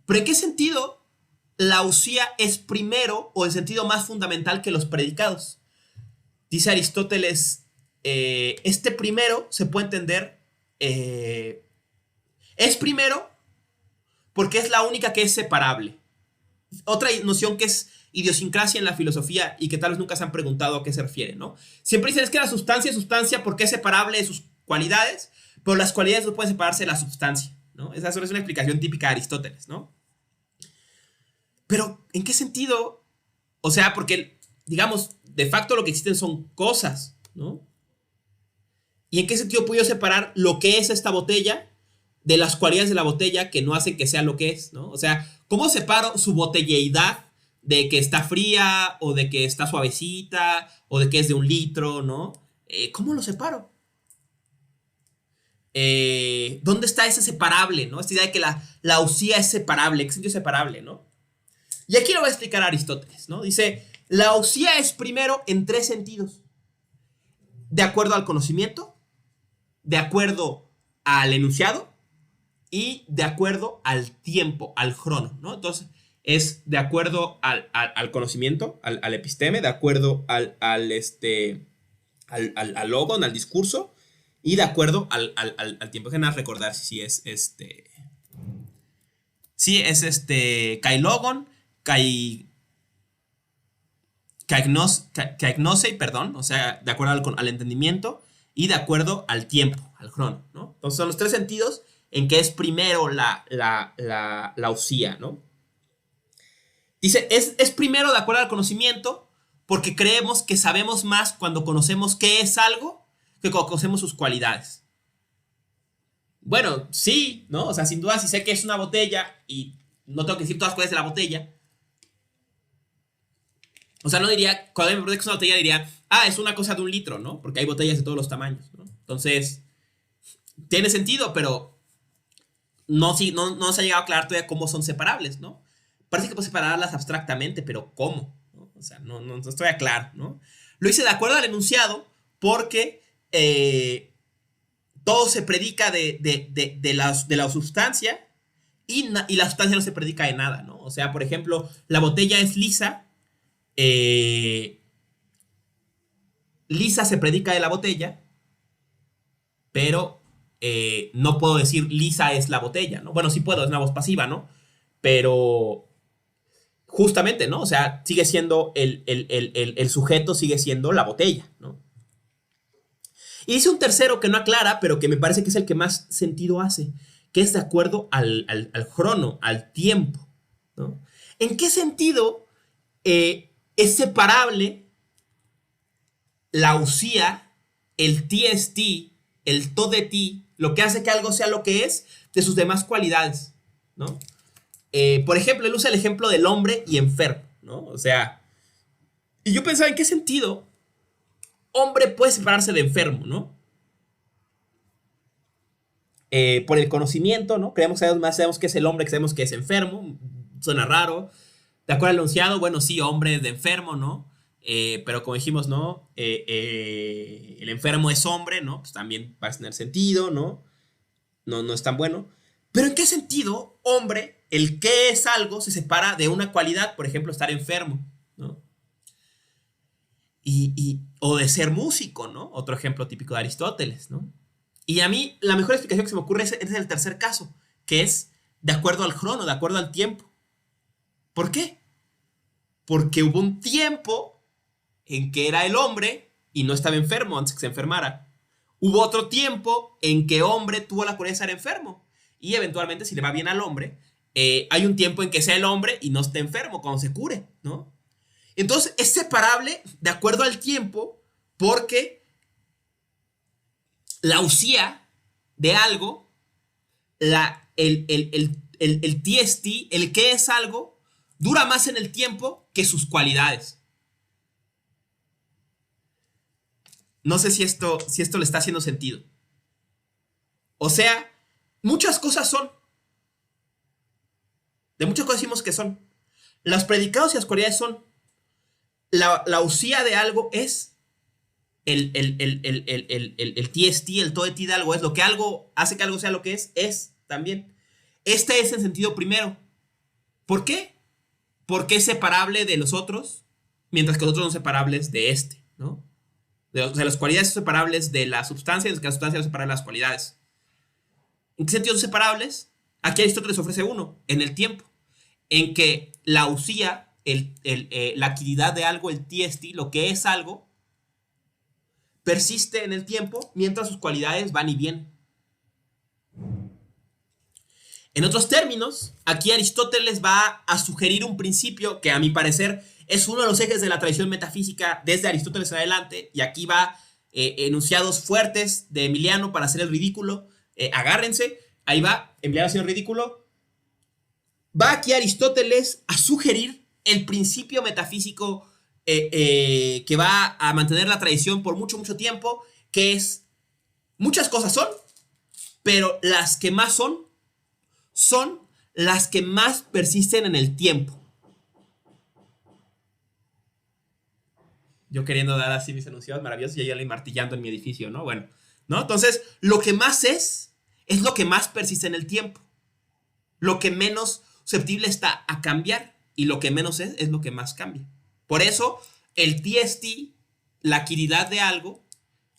¿Pero en qué sentido la usía es primero o en sentido más fundamental que los predicados? Dice Aristóteles, este primero se puede entender, es primero porque es la única que es separable. Otra noción que es idiosincrasia en la filosofía y que tal vez nunca se han preguntado a qué se refiere, ¿no? Siempre dicen es que la sustancia es sustancia porque es separable de sus cualidades, pero las cualidades no pueden separarse de la sustancia, ¿no? Esa es una explicación típica de Aristóteles, ¿no? Pero, ¿en qué sentido? O sea, porque, digamos, de facto lo que existen son cosas, ¿no? ¿Y en qué sentido puedo separar lo que es esta botella de las cualidades de la botella que no hacen que sea lo que es, ¿no? O sea, ¿cómo separo su botelleidad de que está fría o de que está suavecita o de que es de 1 litro, ¿no? ¿Cómo lo separo? ¿Dónde está ese separable, ¿no? Esta idea de que la usía es separable, ¿qué sentido es separable, ¿no? Y aquí lo va a explicar Aristóteles, ¿no? Dice, la usía es primero en 3 sentidos. De acuerdo al conocimiento, de acuerdo al enunciado y de acuerdo al tiempo, al crono, ¿no? Entonces, es de acuerdo al conocimiento, al episteme, de acuerdo al logon, al discurso, y de acuerdo al tiempo. Déjenme recordar si es kai logon, kaignose, perdón, o sea, de acuerdo al entendimiento y de acuerdo al tiempo, al crono, ¿no? Entonces son los 3 sentidos en que es primero la usía, ¿no? Dice, es primero de acuerdo al conocimiento porque creemos que sabemos más cuando conocemos qué es algo que cuando conocemos sus cualidades. Bueno, sí, ¿no? O sea, sin duda, si sé que es una botella y no tengo que decir todas las cualidades de la botella. O sea, no diría, cuando me pregunté que es una botella, diría, es una cosa de 1 litro, ¿no? Porque hay botellas de todos los tamaños, ¿no? Entonces, tiene sentido, pero no se ha llegado a aclarar todavía cómo son separables, ¿no? Parece que puedes separarlas abstractamente, pero ¿cómo? ¿No? O sea, no estoy claro, ¿no? Lo hice de acuerdo al enunciado porque todo se predica de la sustancia y la sustancia no se predica de nada, ¿no? O sea, por ejemplo, la botella es lisa, lisa se predica de la botella, pero no puedo decir lisa es la botella, ¿no? Bueno, sí puedo, es una voz pasiva, ¿no? Pero justamente, ¿no? O sea, sigue siendo el sujeto, sigue siendo la botella, ¿no? Y dice un tercero que no aclara, pero que me parece que es el que más sentido hace, que es de acuerdo al crono, al tiempo, ¿no? ¿En qué sentido es separable la usía, el TST, el to de ti, lo que hace que algo sea lo que es, de sus demás cualidades, ¿no? Por ejemplo, él usa el ejemplo del hombre y enfermo, ¿no? O sea, Y yo pensaba, ¿en qué sentido hombre puede separarse de enfermo, ¿no? Por el conocimiento, ¿no? Creemos que sabemos más, sabemos que es el hombre, que sabemos que es enfermo, suena raro. De acuerdo al enunciado, bueno, sí, hombre de enfermo, ¿no? Pero como dijimos, ¿no? El enfermo es hombre, ¿no? Pues también va a tener sentido, ¿no? No es tan bueno. Pero ¿en qué sentido, hombre, el que es algo se separa de una cualidad, por ejemplo, estar enfermo, ¿no? O de ser músico, ¿no? Otro ejemplo típico de Aristóteles, ¿no? Y a mí la mejor explicación que se me ocurre es el tercer caso, que es de acuerdo al crono, de acuerdo al tiempo. ¿Por qué? Porque hubo un tiempo en que era el hombre y no estaba enfermo antes que se enfermara. Hubo otro tiempo en que hombre tuvo la cualidad de estar enfermo. Y eventualmente, si le va bien al hombre, hay un tiempo en que sea el hombre y no esté enfermo cuando se cure, ¿no? Entonces es separable de acuerdo al tiempo porque la usía de algo, el TST, el que es algo, dura más en el tiempo que sus cualidades. No sé si esto le está haciendo sentido. O sea, muchas cosas son. De muchas cosas decimos que son. Los predicados y las cualidades son. La usía de algo es el TST, el toeti de algo es. Lo que algo hace que algo sea lo que es también. Este es en sentido primero. ¿Por qué? Porque es separable de los otros, mientras que los otros son separables de este, ¿no? O sea, las cualidades son separables de la sustancia, mientras que la sustancia es separable de las cualidades. ¿En qué sentido son separables? Aquí Aristóteles ofrece uno, en el tiempo, en que la usía, la actividad de algo, el TST, lo que es algo, persiste en el tiempo mientras sus cualidades van y vienen. En otros términos, aquí Aristóteles va a sugerir un principio que a mi parecer es uno de los ejes de la tradición metafísica desde Aristóteles en adelante, y aquí va enunciados fuertes de Emiliano para hacer el ridículo. Agárrense, ahí va, Emiliano haciendo el ridículo. Va aquí Aristóteles a sugerir el principio metafísico que va a mantener la tradición por mucho, mucho tiempo, que es, muchas cosas son, pero las que más son las que más persisten en el tiempo. Yo queriendo dar así mis enunciados maravillosos y ella martillando en mi edificio, ¿no? Bueno, ¿no? Entonces, lo que más es lo que más persiste en el tiempo. Lo que menos susceptible está a cambiar, y lo que menos es lo que más cambia. Por eso, el TST, la actividad de algo,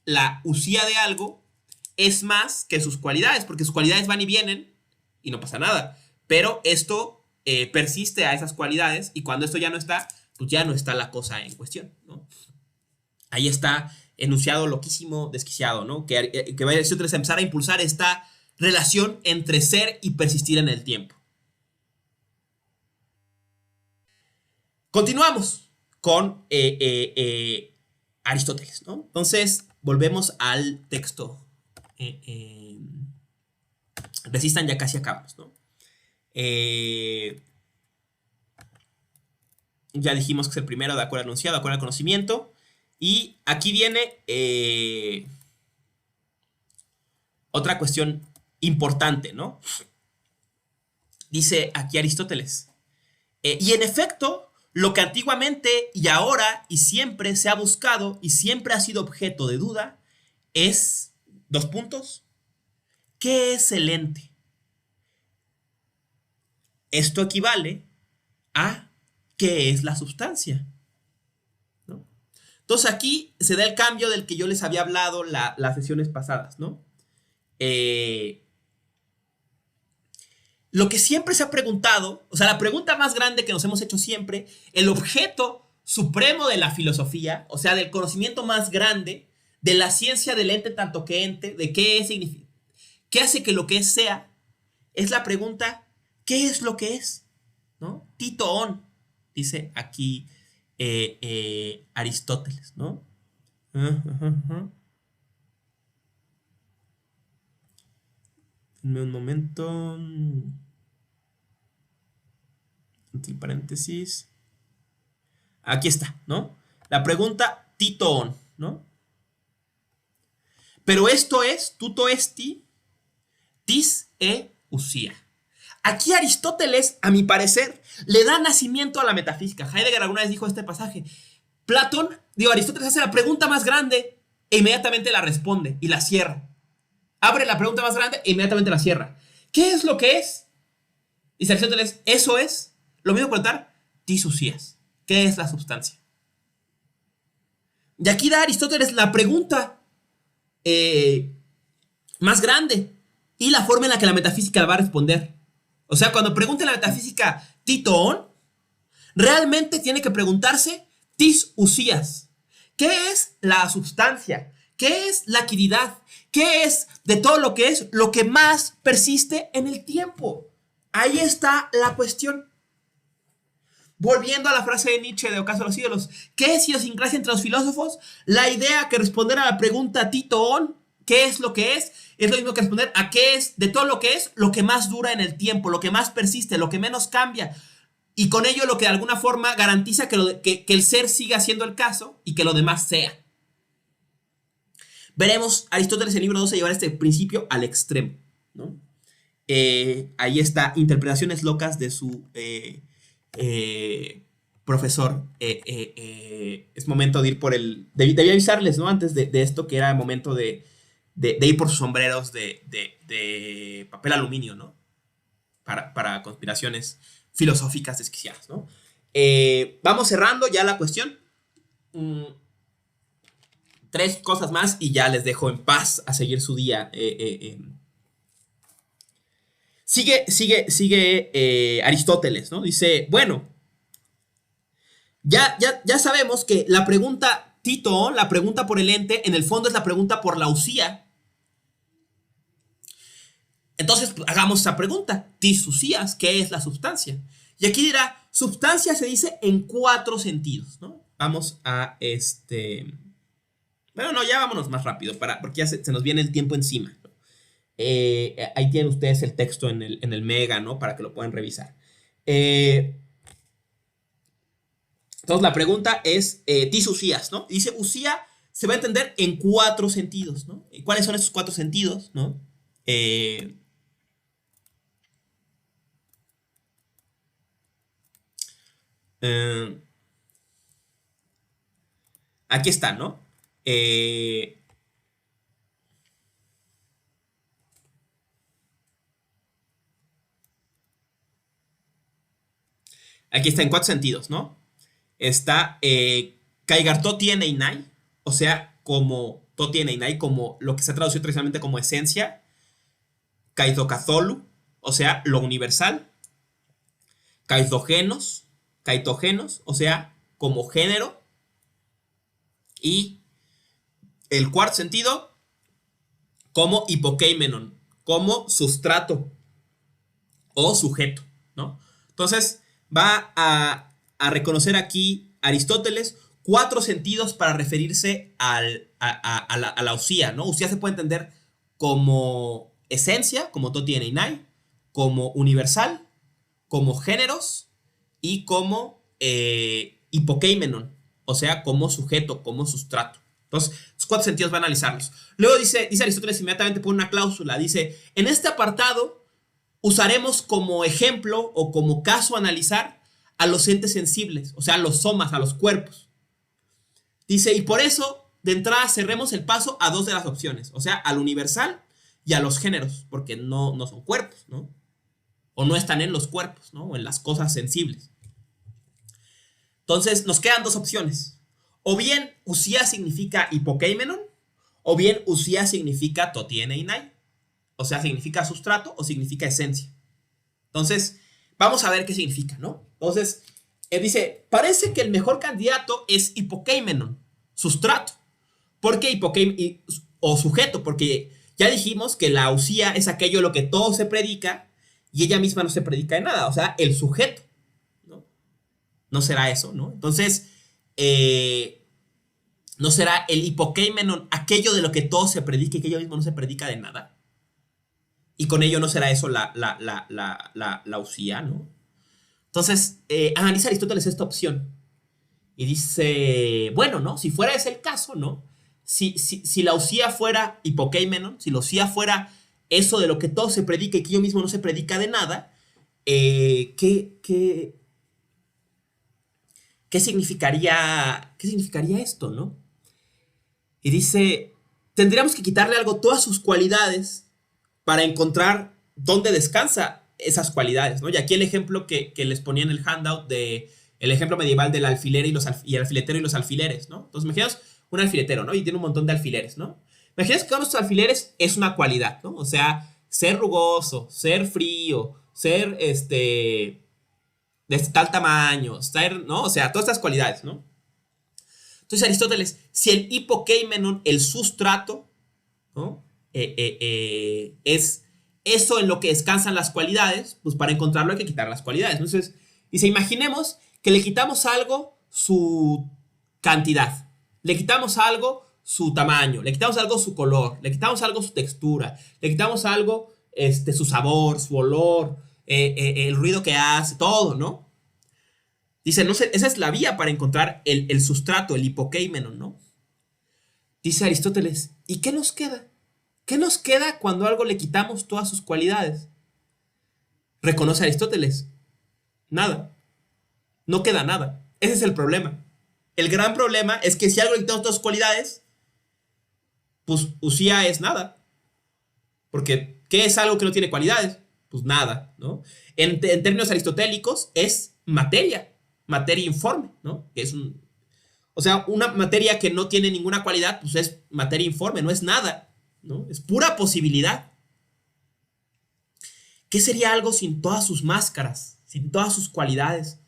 la usía de algo, es más que sus cualidades, porque sus cualidades van y vienen y no pasa nada. Pero esto persiste a esas cualidades, y cuando esto ya no está, pues ya no está la cosa en cuestión, ¿no? Ahí está enunciado loquísimo, desquiciado, ¿no? Que va a empezar a impulsar esta relación entre ser y persistir en el tiempo. Continuamos con Aristóteles, ¿no? Entonces, volvemos al texto. Resistan, ya casi acabamos, ¿no? Ya dijimos que es el primero de acuerdo al enunciado, de acuerdo al conocimiento. Y aquí viene otra cuestión importante, ¿no? Dice aquí Aristóteles. Y en efecto, lo que antiguamente y ahora y siempre se ha buscado y siempre ha sido objeto de duda es, dos puntos, ¿qué es el ente? Esto equivale a ¿qué es la sustancia? ¿No? Entonces aquí se da el cambio del que yo les había hablado las sesiones pasadas, ¿no? Lo que siempre se ha preguntado, o sea, la pregunta más grande que nos hemos hecho siempre, el objeto supremo de la filosofía, o sea, del conocimiento más grande, de la ciencia del ente tanto que ente, de qué es, qué hace que lo que es sea, es la pregunta, ¿qué es lo que es? ¿No? Tito on, dice aquí Aristóteles, ¿no? Denme un momento. Entre paréntesis. Aquí está, ¿no? La pregunta titon, ¿no? Pero esto es, tuto esti, tis e usía. Aquí Aristóteles, a mi parecer, le da nacimiento a la metafísica. Heidegger alguna vez dijo este pasaje. Aristóteles hace la pregunta más grande e inmediatamente la responde y la cierra. Abre la pregunta más grande e inmediatamente la cierra. ¿Qué es lo que es? Dice Aristóteles, eso es lo mismo que preguntar tis usías. ¿Qué es la sustancia? Y aquí da Aristóteles la pregunta más grande y la forma en la que la metafísica la va a responder. O sea, cuando pregunte la metafísica titon, realmente tiene que preguntarse tis usías. ¿Qué es la sustancia? ¿Qué es la quiridad? ¿Qué es de todo lo que es lo que más persiste en el tiempo? Ahí está la cuestión. Volviendo a la frase de Nietzsche de Ocaso de los ídolos, ¿qué es idiosincrasia entre los filósofos? La idea que responder a la pregunta titon, ¿qué es lo que es lo mismo que responder a qué es de todo lo que es lo que más dura en el tiempo, lo que más persiste, lo que menos cambia. Y con ello lo que de alguna forma garantiza que el ser siga siendo el caso y que lo demás sea. Veremos Aristóteles en el libro 12 llevar este principio al extremo, ¿no? Ahí está, interpretaciones locas de su profesor. Es momento de ir por el... Debí avisarles, ¿no? Antes de esto que era momento de ir por sus sombreros de papel aluminio, ¿no? Para conspiraciones filosóficas desquiciadas, ¿no? Vamos cerrando ya la cuestión. 3 cosas más y ya les dejo en paz a seguir su día. Sigue Aristóteles, ¿no? Dice, bueno, ya sabemos que la pregunta Tito, la pregunta por el ente, en el fondo es la pregunta por la usía. Entonces, pues, hagamos esa pregunta. Tis usías, ¿qué es la sustancia? Y aquí dirá, sustancia se dice en 4 sentidos, ¿no? Vamos a Bueno, no, ya vámonos más rápido, porque ya se nos viene el tiempo encima, ¿no? Ahí tienen ustedes el texto en el Mega, ¿no? Para que lo puedan revisar. Entonces la pregunta es, tis usías, ¿no? Dice, usía se va a entender en 4 sentidos, ¿no? ¿Cuáles son esos 4 sentidos, no? Aquí está, ¿no? Aquí está en 4 sentidos, ¿no? Está Kaigarto tiene Inai, o sea, como to tiene Inai, como lo que se ha traducido tradicionalmente como esencia. Kaidokazolu, o sea, lo universal. Kaitogenos, o sea, como género. Y el cuarto sentido, como hipokeimenon, como sustrato o sujeto, ¿no? Entonces, va a reconocer aquí Aristóteles 4 sentidos para referirse a la usía, ¿no? Usía se puede entender como esencia, como toti en inai, como universal, como géneros y como hipokeimenon, o sea, como sujeto, como sustrato. Entonces, los 4 sentidos van a analizarlos. Luego dice Aristóteles, inmediatamente pone una cláusula, dice, en este apartado usaremos como ejemplo o como caso a analizar a los entes sensibles, o sea, a los somas, a los cuerpos. Dice, y por eso, de entrada, cerremos el paso a 2 de las opciones, o sea, al universal y a los géneros, porque no son cuerpos, ¿no? O no están en los cuerpos, ¿no? O en las cosas sensibles. Entonces, nos quedan 2 opciones. O bien, usía significa hipokeimenon, o bien, usía significa totiene inai. O sea, significa sustrato o significa esencia. Entonces, vamos a ver qué significa, ¿no? Entonces, dice, parece que el mejor candidato es hipokeimenon, sustrato. ¿Por qué hipokeimenon o sujeto? Porque ya dijimos que la usía es aquello lo que todo se predica y ella misma no se predica de nada, o sea, el sujeto, ¿no? No será eso, ¿no? Entonces, no será el hipokeimenon aquello de lo que todo se predica y que ella misma no se predica de nada. Y con ello no será eso la usía, ¿no? Entonces, analiza Aristóteles esta opción. Y dice, bueno, ¿no? Si fuera ese el caso, ¿no? Si la usía fuera hipokeimenon, si la usía fuera eso de lo que todo se predica y que yo mismo no se predica de nada, ¿qué significaría esto, no? Y dice, tendríamos que quitarle algo todas sus cualidades para encontrar dónde descansa esas cualidades, ¿no? Y aquí el ejemplo que les ponía en el handout de el ejemplo medieval del alfiler y el alfiletero y los alfileres, ¿no? Entonces, imaginaos un alfiletero, ¿no? Y tiene un montón de alfileres, ¿no? Imaginaos que cada uno de estos alfileres es una cualidad, ¿no? O sea, ser rugoso, ser frío, ser de tal tamaño, ser, ¿no? O sea, todas estas cualidades, ¿no? Entonces, Aristóteles, si el hipokeimenon, el sustrato, ¿no? Es eso en lo que descansan las cualidades, pues para encontrarlo hay que quitar las cualidades. Entonces, dice, imaginemos que le quitamos algo su cantidad, le quitamos algo su tamaño, le quitamos algo su color, le quitamos algo su textura, le quitamos algo su sabor, su olor, el ruido que hace, todo, ¿no? Dice, no sé, esa es la vía para encontrar el sustrato, el hipokeimenon, ¿no? Dice Aristóteles, ¿y qué nos queda? ¿Qué nos queda cuando a algo le quitamos todas sus cualidades? Reconoce Aristóteles, nada. No queda nada. Ese es el problema. El gran problema es que si algo le quitamos todas sus cualidades, pues usía es nada. Porque, ¿qué es algo que no tiene cualidades? Pues nada, ¿no? En términos aristotélicos, es materia informe, ¿no? O sea, una materia que no tiene ninguna cualidad, pues es materia informe, no es nada, ¿no? Es pura posibilidad. ¿Qué sería algo sin todas sus máscaras, sin todas sus cualidades,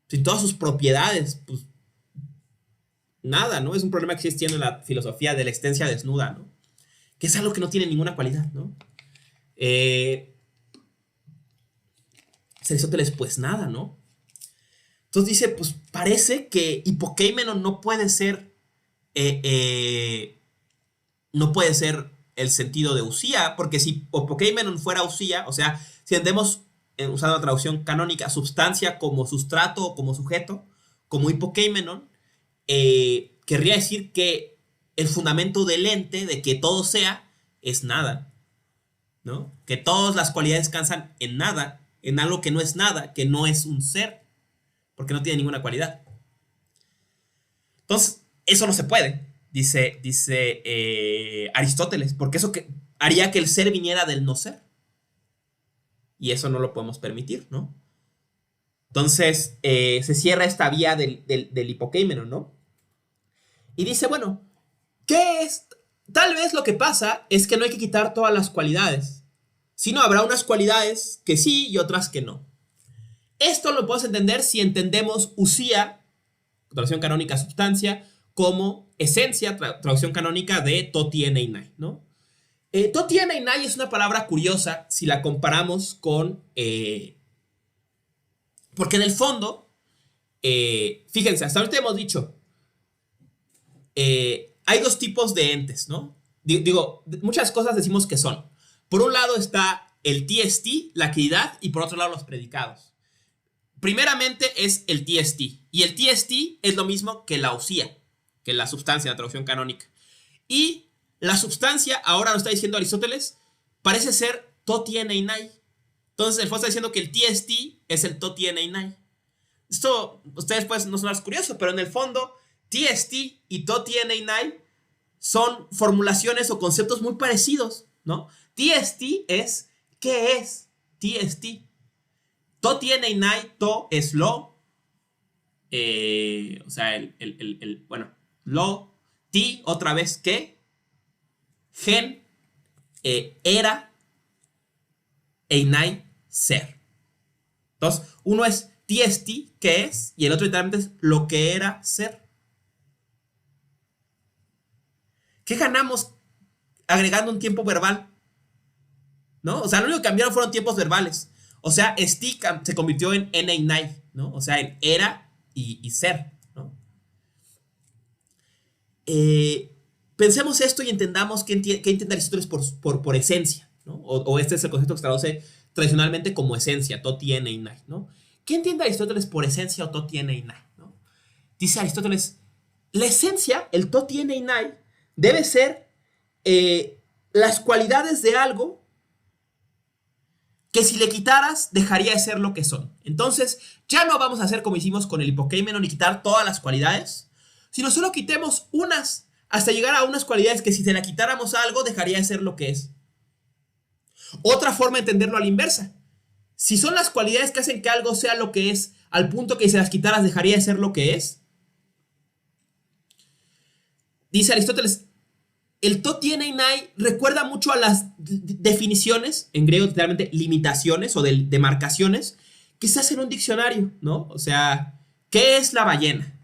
sin todas sus propiedades? Pues nada, ¿no? Es un problema que existe en la filosofía de la existencia desnuda, ¿no? Que es algo que no tiene ninguna cualidad, ¿no? Aristóteles, pues nada, ¿no? Entonces dice, pues parece que hipokeimenon no puede ser el sentido de usía, porque si hipokeimenon fuera usía, o sea, si entendemos, usando la traducción canónica, substancia como sustrato o como sujeto, como hipokeimenon, querría decir que el fundamento del ente, de que todo sea, es nada, ¿no? Que todas las cualidades descansan en nada, en algo que no es nada, que no es un ser, porque no tiene ninguna cualidad. Entonces, eso no se puede, dice Aristóteles, porque eso haría que el ser viniera del no ser. Y eso no lo podemos permitir, ¿no? Entonces, se cierra esta vía del hipokeimenon, ¿no? Y dice, bueno, ¿qué es? Tal vez lo que pasa es que no hay que quitar todas las cualidades, sino habrá unas cualidades que sí y otras que no. Esto lo podemos entender si entendemos usía, traducción canónica substancia, como esencia, traducción canónica de toti nai, ¿no? Toti nai es una palabra curiosa si la comparamos con... porque en el fondo, fíjense, hasta ahorita hemos dicho, hay dos tipos de entes, ¿no? Digo, muchas cosas decimos que son. Por un lado está el TST, la actividad, y por otro lado los predicados. Primeramente es el TST, y el TST es lo mismo que la usía, que la substancia, la traducción canónica. Y la substancia, ahora nos está diciendo Aristóteles, parece ser toti nai. Entonces el fondo está diciendo que el TST es el toti nai. Esto, ustedes pueden no sonar curioso, pero en el fondo, TST y toti nai son formulaciones o conceptos muy parecidos, ¿no? TST es, ¿qué es TST? Toti nai, to es lo, o sea, bueno, lo, ti, otra vez, ¿qué? Gen, era, einai, ser. Entonces, uno es TST, ¿qué es? Y el otro literalmente es lo que era ser. ¿Qué ganamos agregando un tiempo verbal? ¿No? O sea, lo único que cambiaron fueron tiempos verbales. O sea, esti se convirtió en einai, ¿no? O sea, en era y ser, ¿no? Pensemos esto y entendamos qué entiende Aristóteles por esencia, ¿no? O este es el concepto que se traduce tradicionalmente como esencia, toti nai, ¿no? ¿Qué entiende Aristóteles por esencia o toti nai, ¿no? Dice Aristóteles, la esencia, el to tiene inai, debe ser las cualidades de algo que si le quitaras dejaría de ser lo que son. Entonces, ya no vamos a hacer como hicimos con el hipokeimenon y quitar todas las cualidades, sino solo quitemos unas hasta llegar a unas cualidades que si se la quitáramos a algo dejaría de ser lo que es. Otra forma de entenderlo a la inversa. Si son las cualidades que hacen que algo sea lo que es, al punto que si se las quitaras dejaría de ser lo que es. Dice Aristóteles, el to tiene inai recuerda mucho a las definiciones, en griego literalmente limitaciones o demarcaciones, que se hacen en un diccionario, ¿no? O sea, ¿qué es la ballena?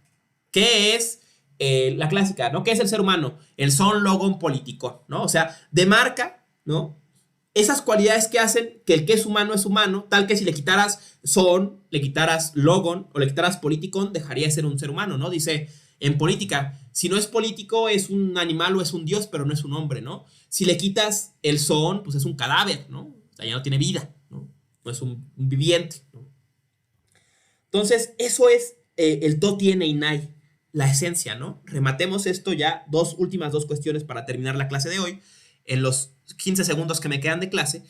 ¿Qué es la clásica, ¿no? ¿Qué es el ser humano? El son, logon, político, ¿no? O sea, demarca, ¿no? Esas cualidades que hacen que el que es humano, tal que si le quitaras son, le quitaras logon o le quitaras politicon, dejaría de ser un ser humano, ¿no? Dice en política, si no es político es un animal o es un dios, pero no es un hombre, ¿no? Si le quitas el son, pues es un cadáver, ¿no? O sea, ya no tiene vida, ¿no? No es un viviente, ¿no? Entonces, eso es el to tiene inai, la esencia, ¿no? Rematemos esto ya, últimas dos cuestiones para terminar la clase de hoy, en los 15 segundos que me quedan de clase.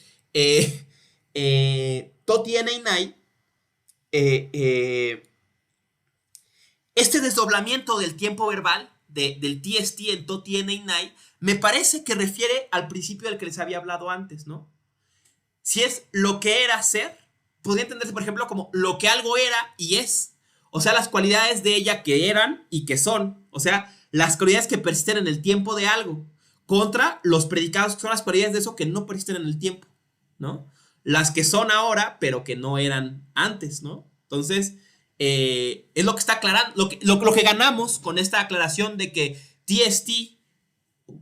To tiene inai, este desdoblamiento del tiempo verbal, del TST en to tiene inai, me parece que refiere al principio del que les había hablado antes, ¿no? Si es lo que era ser, podría entenderse, por ejemplo, como lo que algo era y es. O sea, las cualidades de ella que eran y que son. O sea, las cualidades que persisten en el tiempo de algo. Contra los predicados, que son las cualidades de eso que no persisten en el tiempo, ¿no? Las que son ahora, pero que no eran antes, ¿no? Entonces, es lo que está aclarando, lo que ganamos con esta aclaración de que TST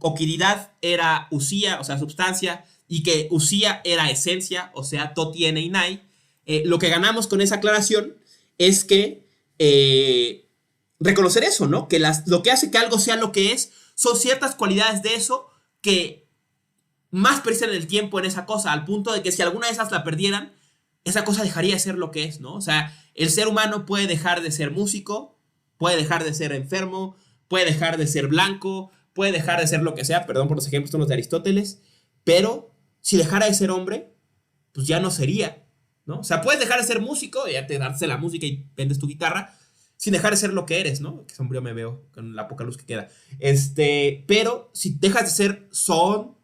o quiridad era usía, o sea, substancia, y que usía era esencia, o sea, to tiene inai. Lo que ganamos con esa aclaración es que reconocer eso, ¿no? Que lo que hace que algo sea lo que es son ciertas cualidades de eso que más persisten en el tiempo en esa cosa, al punto de que si alguna de esas la perdieran, esa cosa dejaría de ser lo que es, ¿no? O sea, el ser humano puede dejar de ser músico, puede dejar de ser enfermo, puede dejar de ser blanco, puede dejar de ser lo que sea, perdón por los ejemplos, son los de Aristóteles, pero si dejara de ser hombre, pues ya no sería, ¿no? O sea, puedes dejar de ser músico, ya te das la música y vendes tu guitarra, sin dejar de ser lo que eres, ¿no? Que sombrío me veo con la poca luz que queda. Pero si dejas de ser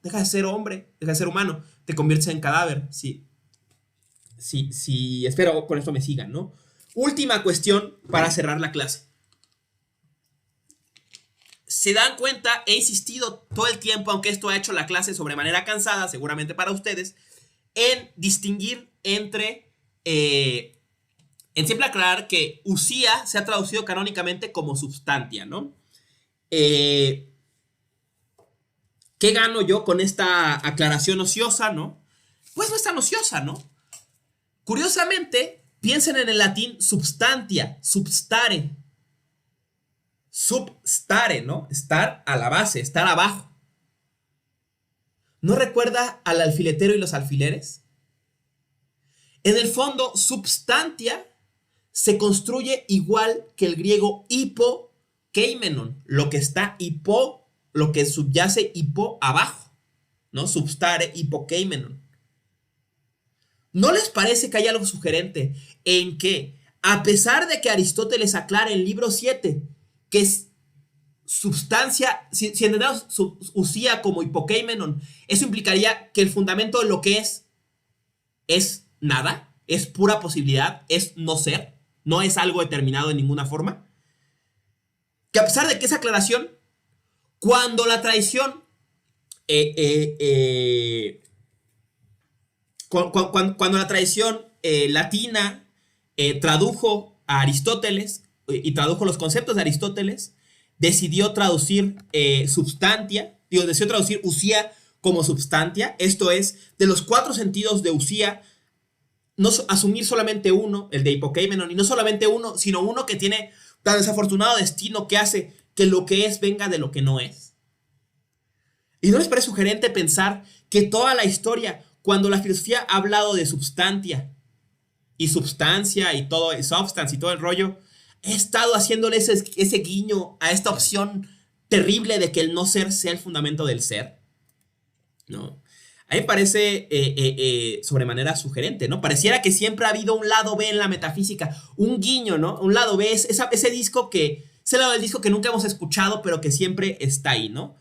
dejas de ser hombre, dejas de ser humano, te conviertes en cadáver. Sí, espero con esto me sigan, ¿no? Última cuestión para cerrar la clase. Se dan cuenta, he insistido todo el tiempo, aunque esto ha hecho la clase sobremanera cansada, seguramente para ustedes, en distinguir entre... en siempre aclarar que usía se ha traducido canónicamente como substantia, ¿no? ¿Qué gano yo con esta aclaración ociosa, no? Pues no es tan ociosa, ¿no? Curiosamente, piensen en el latín substantia, substare. Substare, ¿no? Estar a la base, estar abajo. ¿No recuerda al alfiletero y los alfileres? En el fondo, substantia se construye igual que el griego hipokeimenon, lo que está lo que subyace hipo abajo, ¿no? Substare hipokeimenon. ¿No les parece que hay algo sugerente en que, a pesar de que Aristóteles aclara en el libro 7 que es substancia, si entendemos usía como hipokeimenon, eso implicaría que el fundamento de lo que es nada, es pura posibilidad, es no ser, no es algo determinado de ninguna forma? Que a pesar de que esa aclaración, cuando la tradición cuando la tradición latina tradujo a Aristóteles y tradujo los conceptos de Aristóteles, decidió traducir decidió traducir usía como substantia, esto es, de los 4 sentidos de usía, no asumir solamente uno, el de hipokeimenon, y no solamente uno, sino uno que tiene tan desafortunado destino que hace que lo que es venga de lo que no es. ¿Y no les parece sugerente pensar que toda la historia, cuando la filosofía ha hablado de substantia y substancia y todo, substance y todo el rollo, he estado haciéndole ese guiño a esta opción terrible de que el no ser sea el fundamento del ser, ¿no? A mí me parece sobremanera sugerente, ¿no? Pareciera que siempre ha habido un lado B en la metafísica, un guiño, ¿no? Un lado B, ese disco ese lado del disco que nunca hemos escuchado, pero que siempre está ahí, ¿no?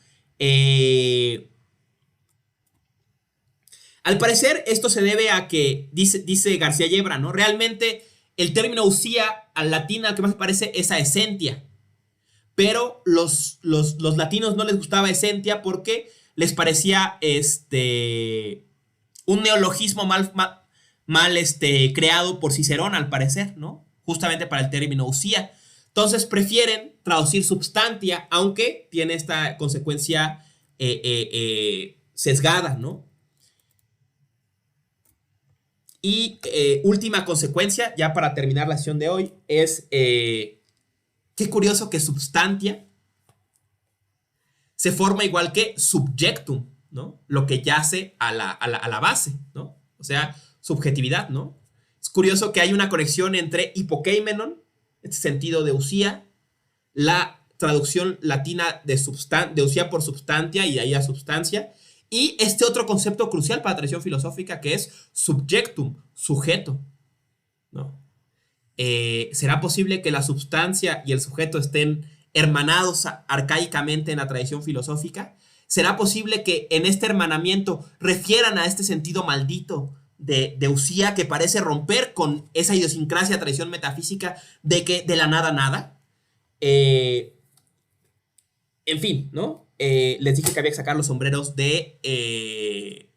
Al parecer, esto se debe a que, dice García Yebra, ¿no? Realmente, el término usía al latín al que más se parece es a esentia. Pero los latinos no les gustaba esentia porque les parecía un neologismo mal creado por Cicerón, al parecer, ¿no? Justamente para el término usía. Entonces prefieren traducir substantia, aunque tiene esta consecuencia sesgada, ¿no? Y última consecuencia, ya para terminar la sesión de hoy, es qué curioso que substantia se forma igual que subjectum, ¿no? Lo que yace a la base, ¿no? O sea, subjetividad, ¿no? Es curioso que hay una conexión entre hipokeimenon, este sentido de usía, la traducción latina de usía por substantia y de ahí a substancia, y este otro concepto crucial para la tradición filosófica que es subjectum, sujeto, ¿no? ¿Será posible que la substancia y el sujeto estén hermanados arcaicamente en la tradición filosófica? ¿Será posible que en este hermanamiento refieran a este sentido maldito de usía que parece romper con esa idiosincrasia de tradición metafísica de que de la nada nada? En fin, ¿no? Les dije que había que sacar los sombreros de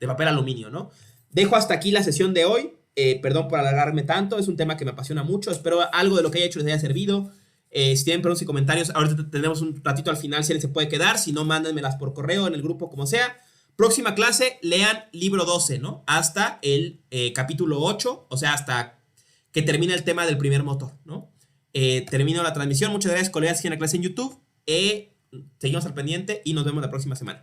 papel aluminio, ¿no? Dejo hasta aquí la sesión de hoy. Perdón por alargarme tanto, es un tema que me apasiona mucho. Espero algo de lo que haya hecho les haya servido. Si tienen preguntas y comentarios, ahorita tenemos un ratito al final si alguien se puede quedar. Si no, mándenmelas por correo, en el grupo, como sea. Próxima clase, lean libro 12, ¿no? Hasta el capítulo 8, o sea, hasta que termine el tema del primer motor, ¿no? Termino la transmisión. Muchas gracias, colegas, que en la clase en YouTube. Seguimos al pendiente y nos vemos la próxima semana.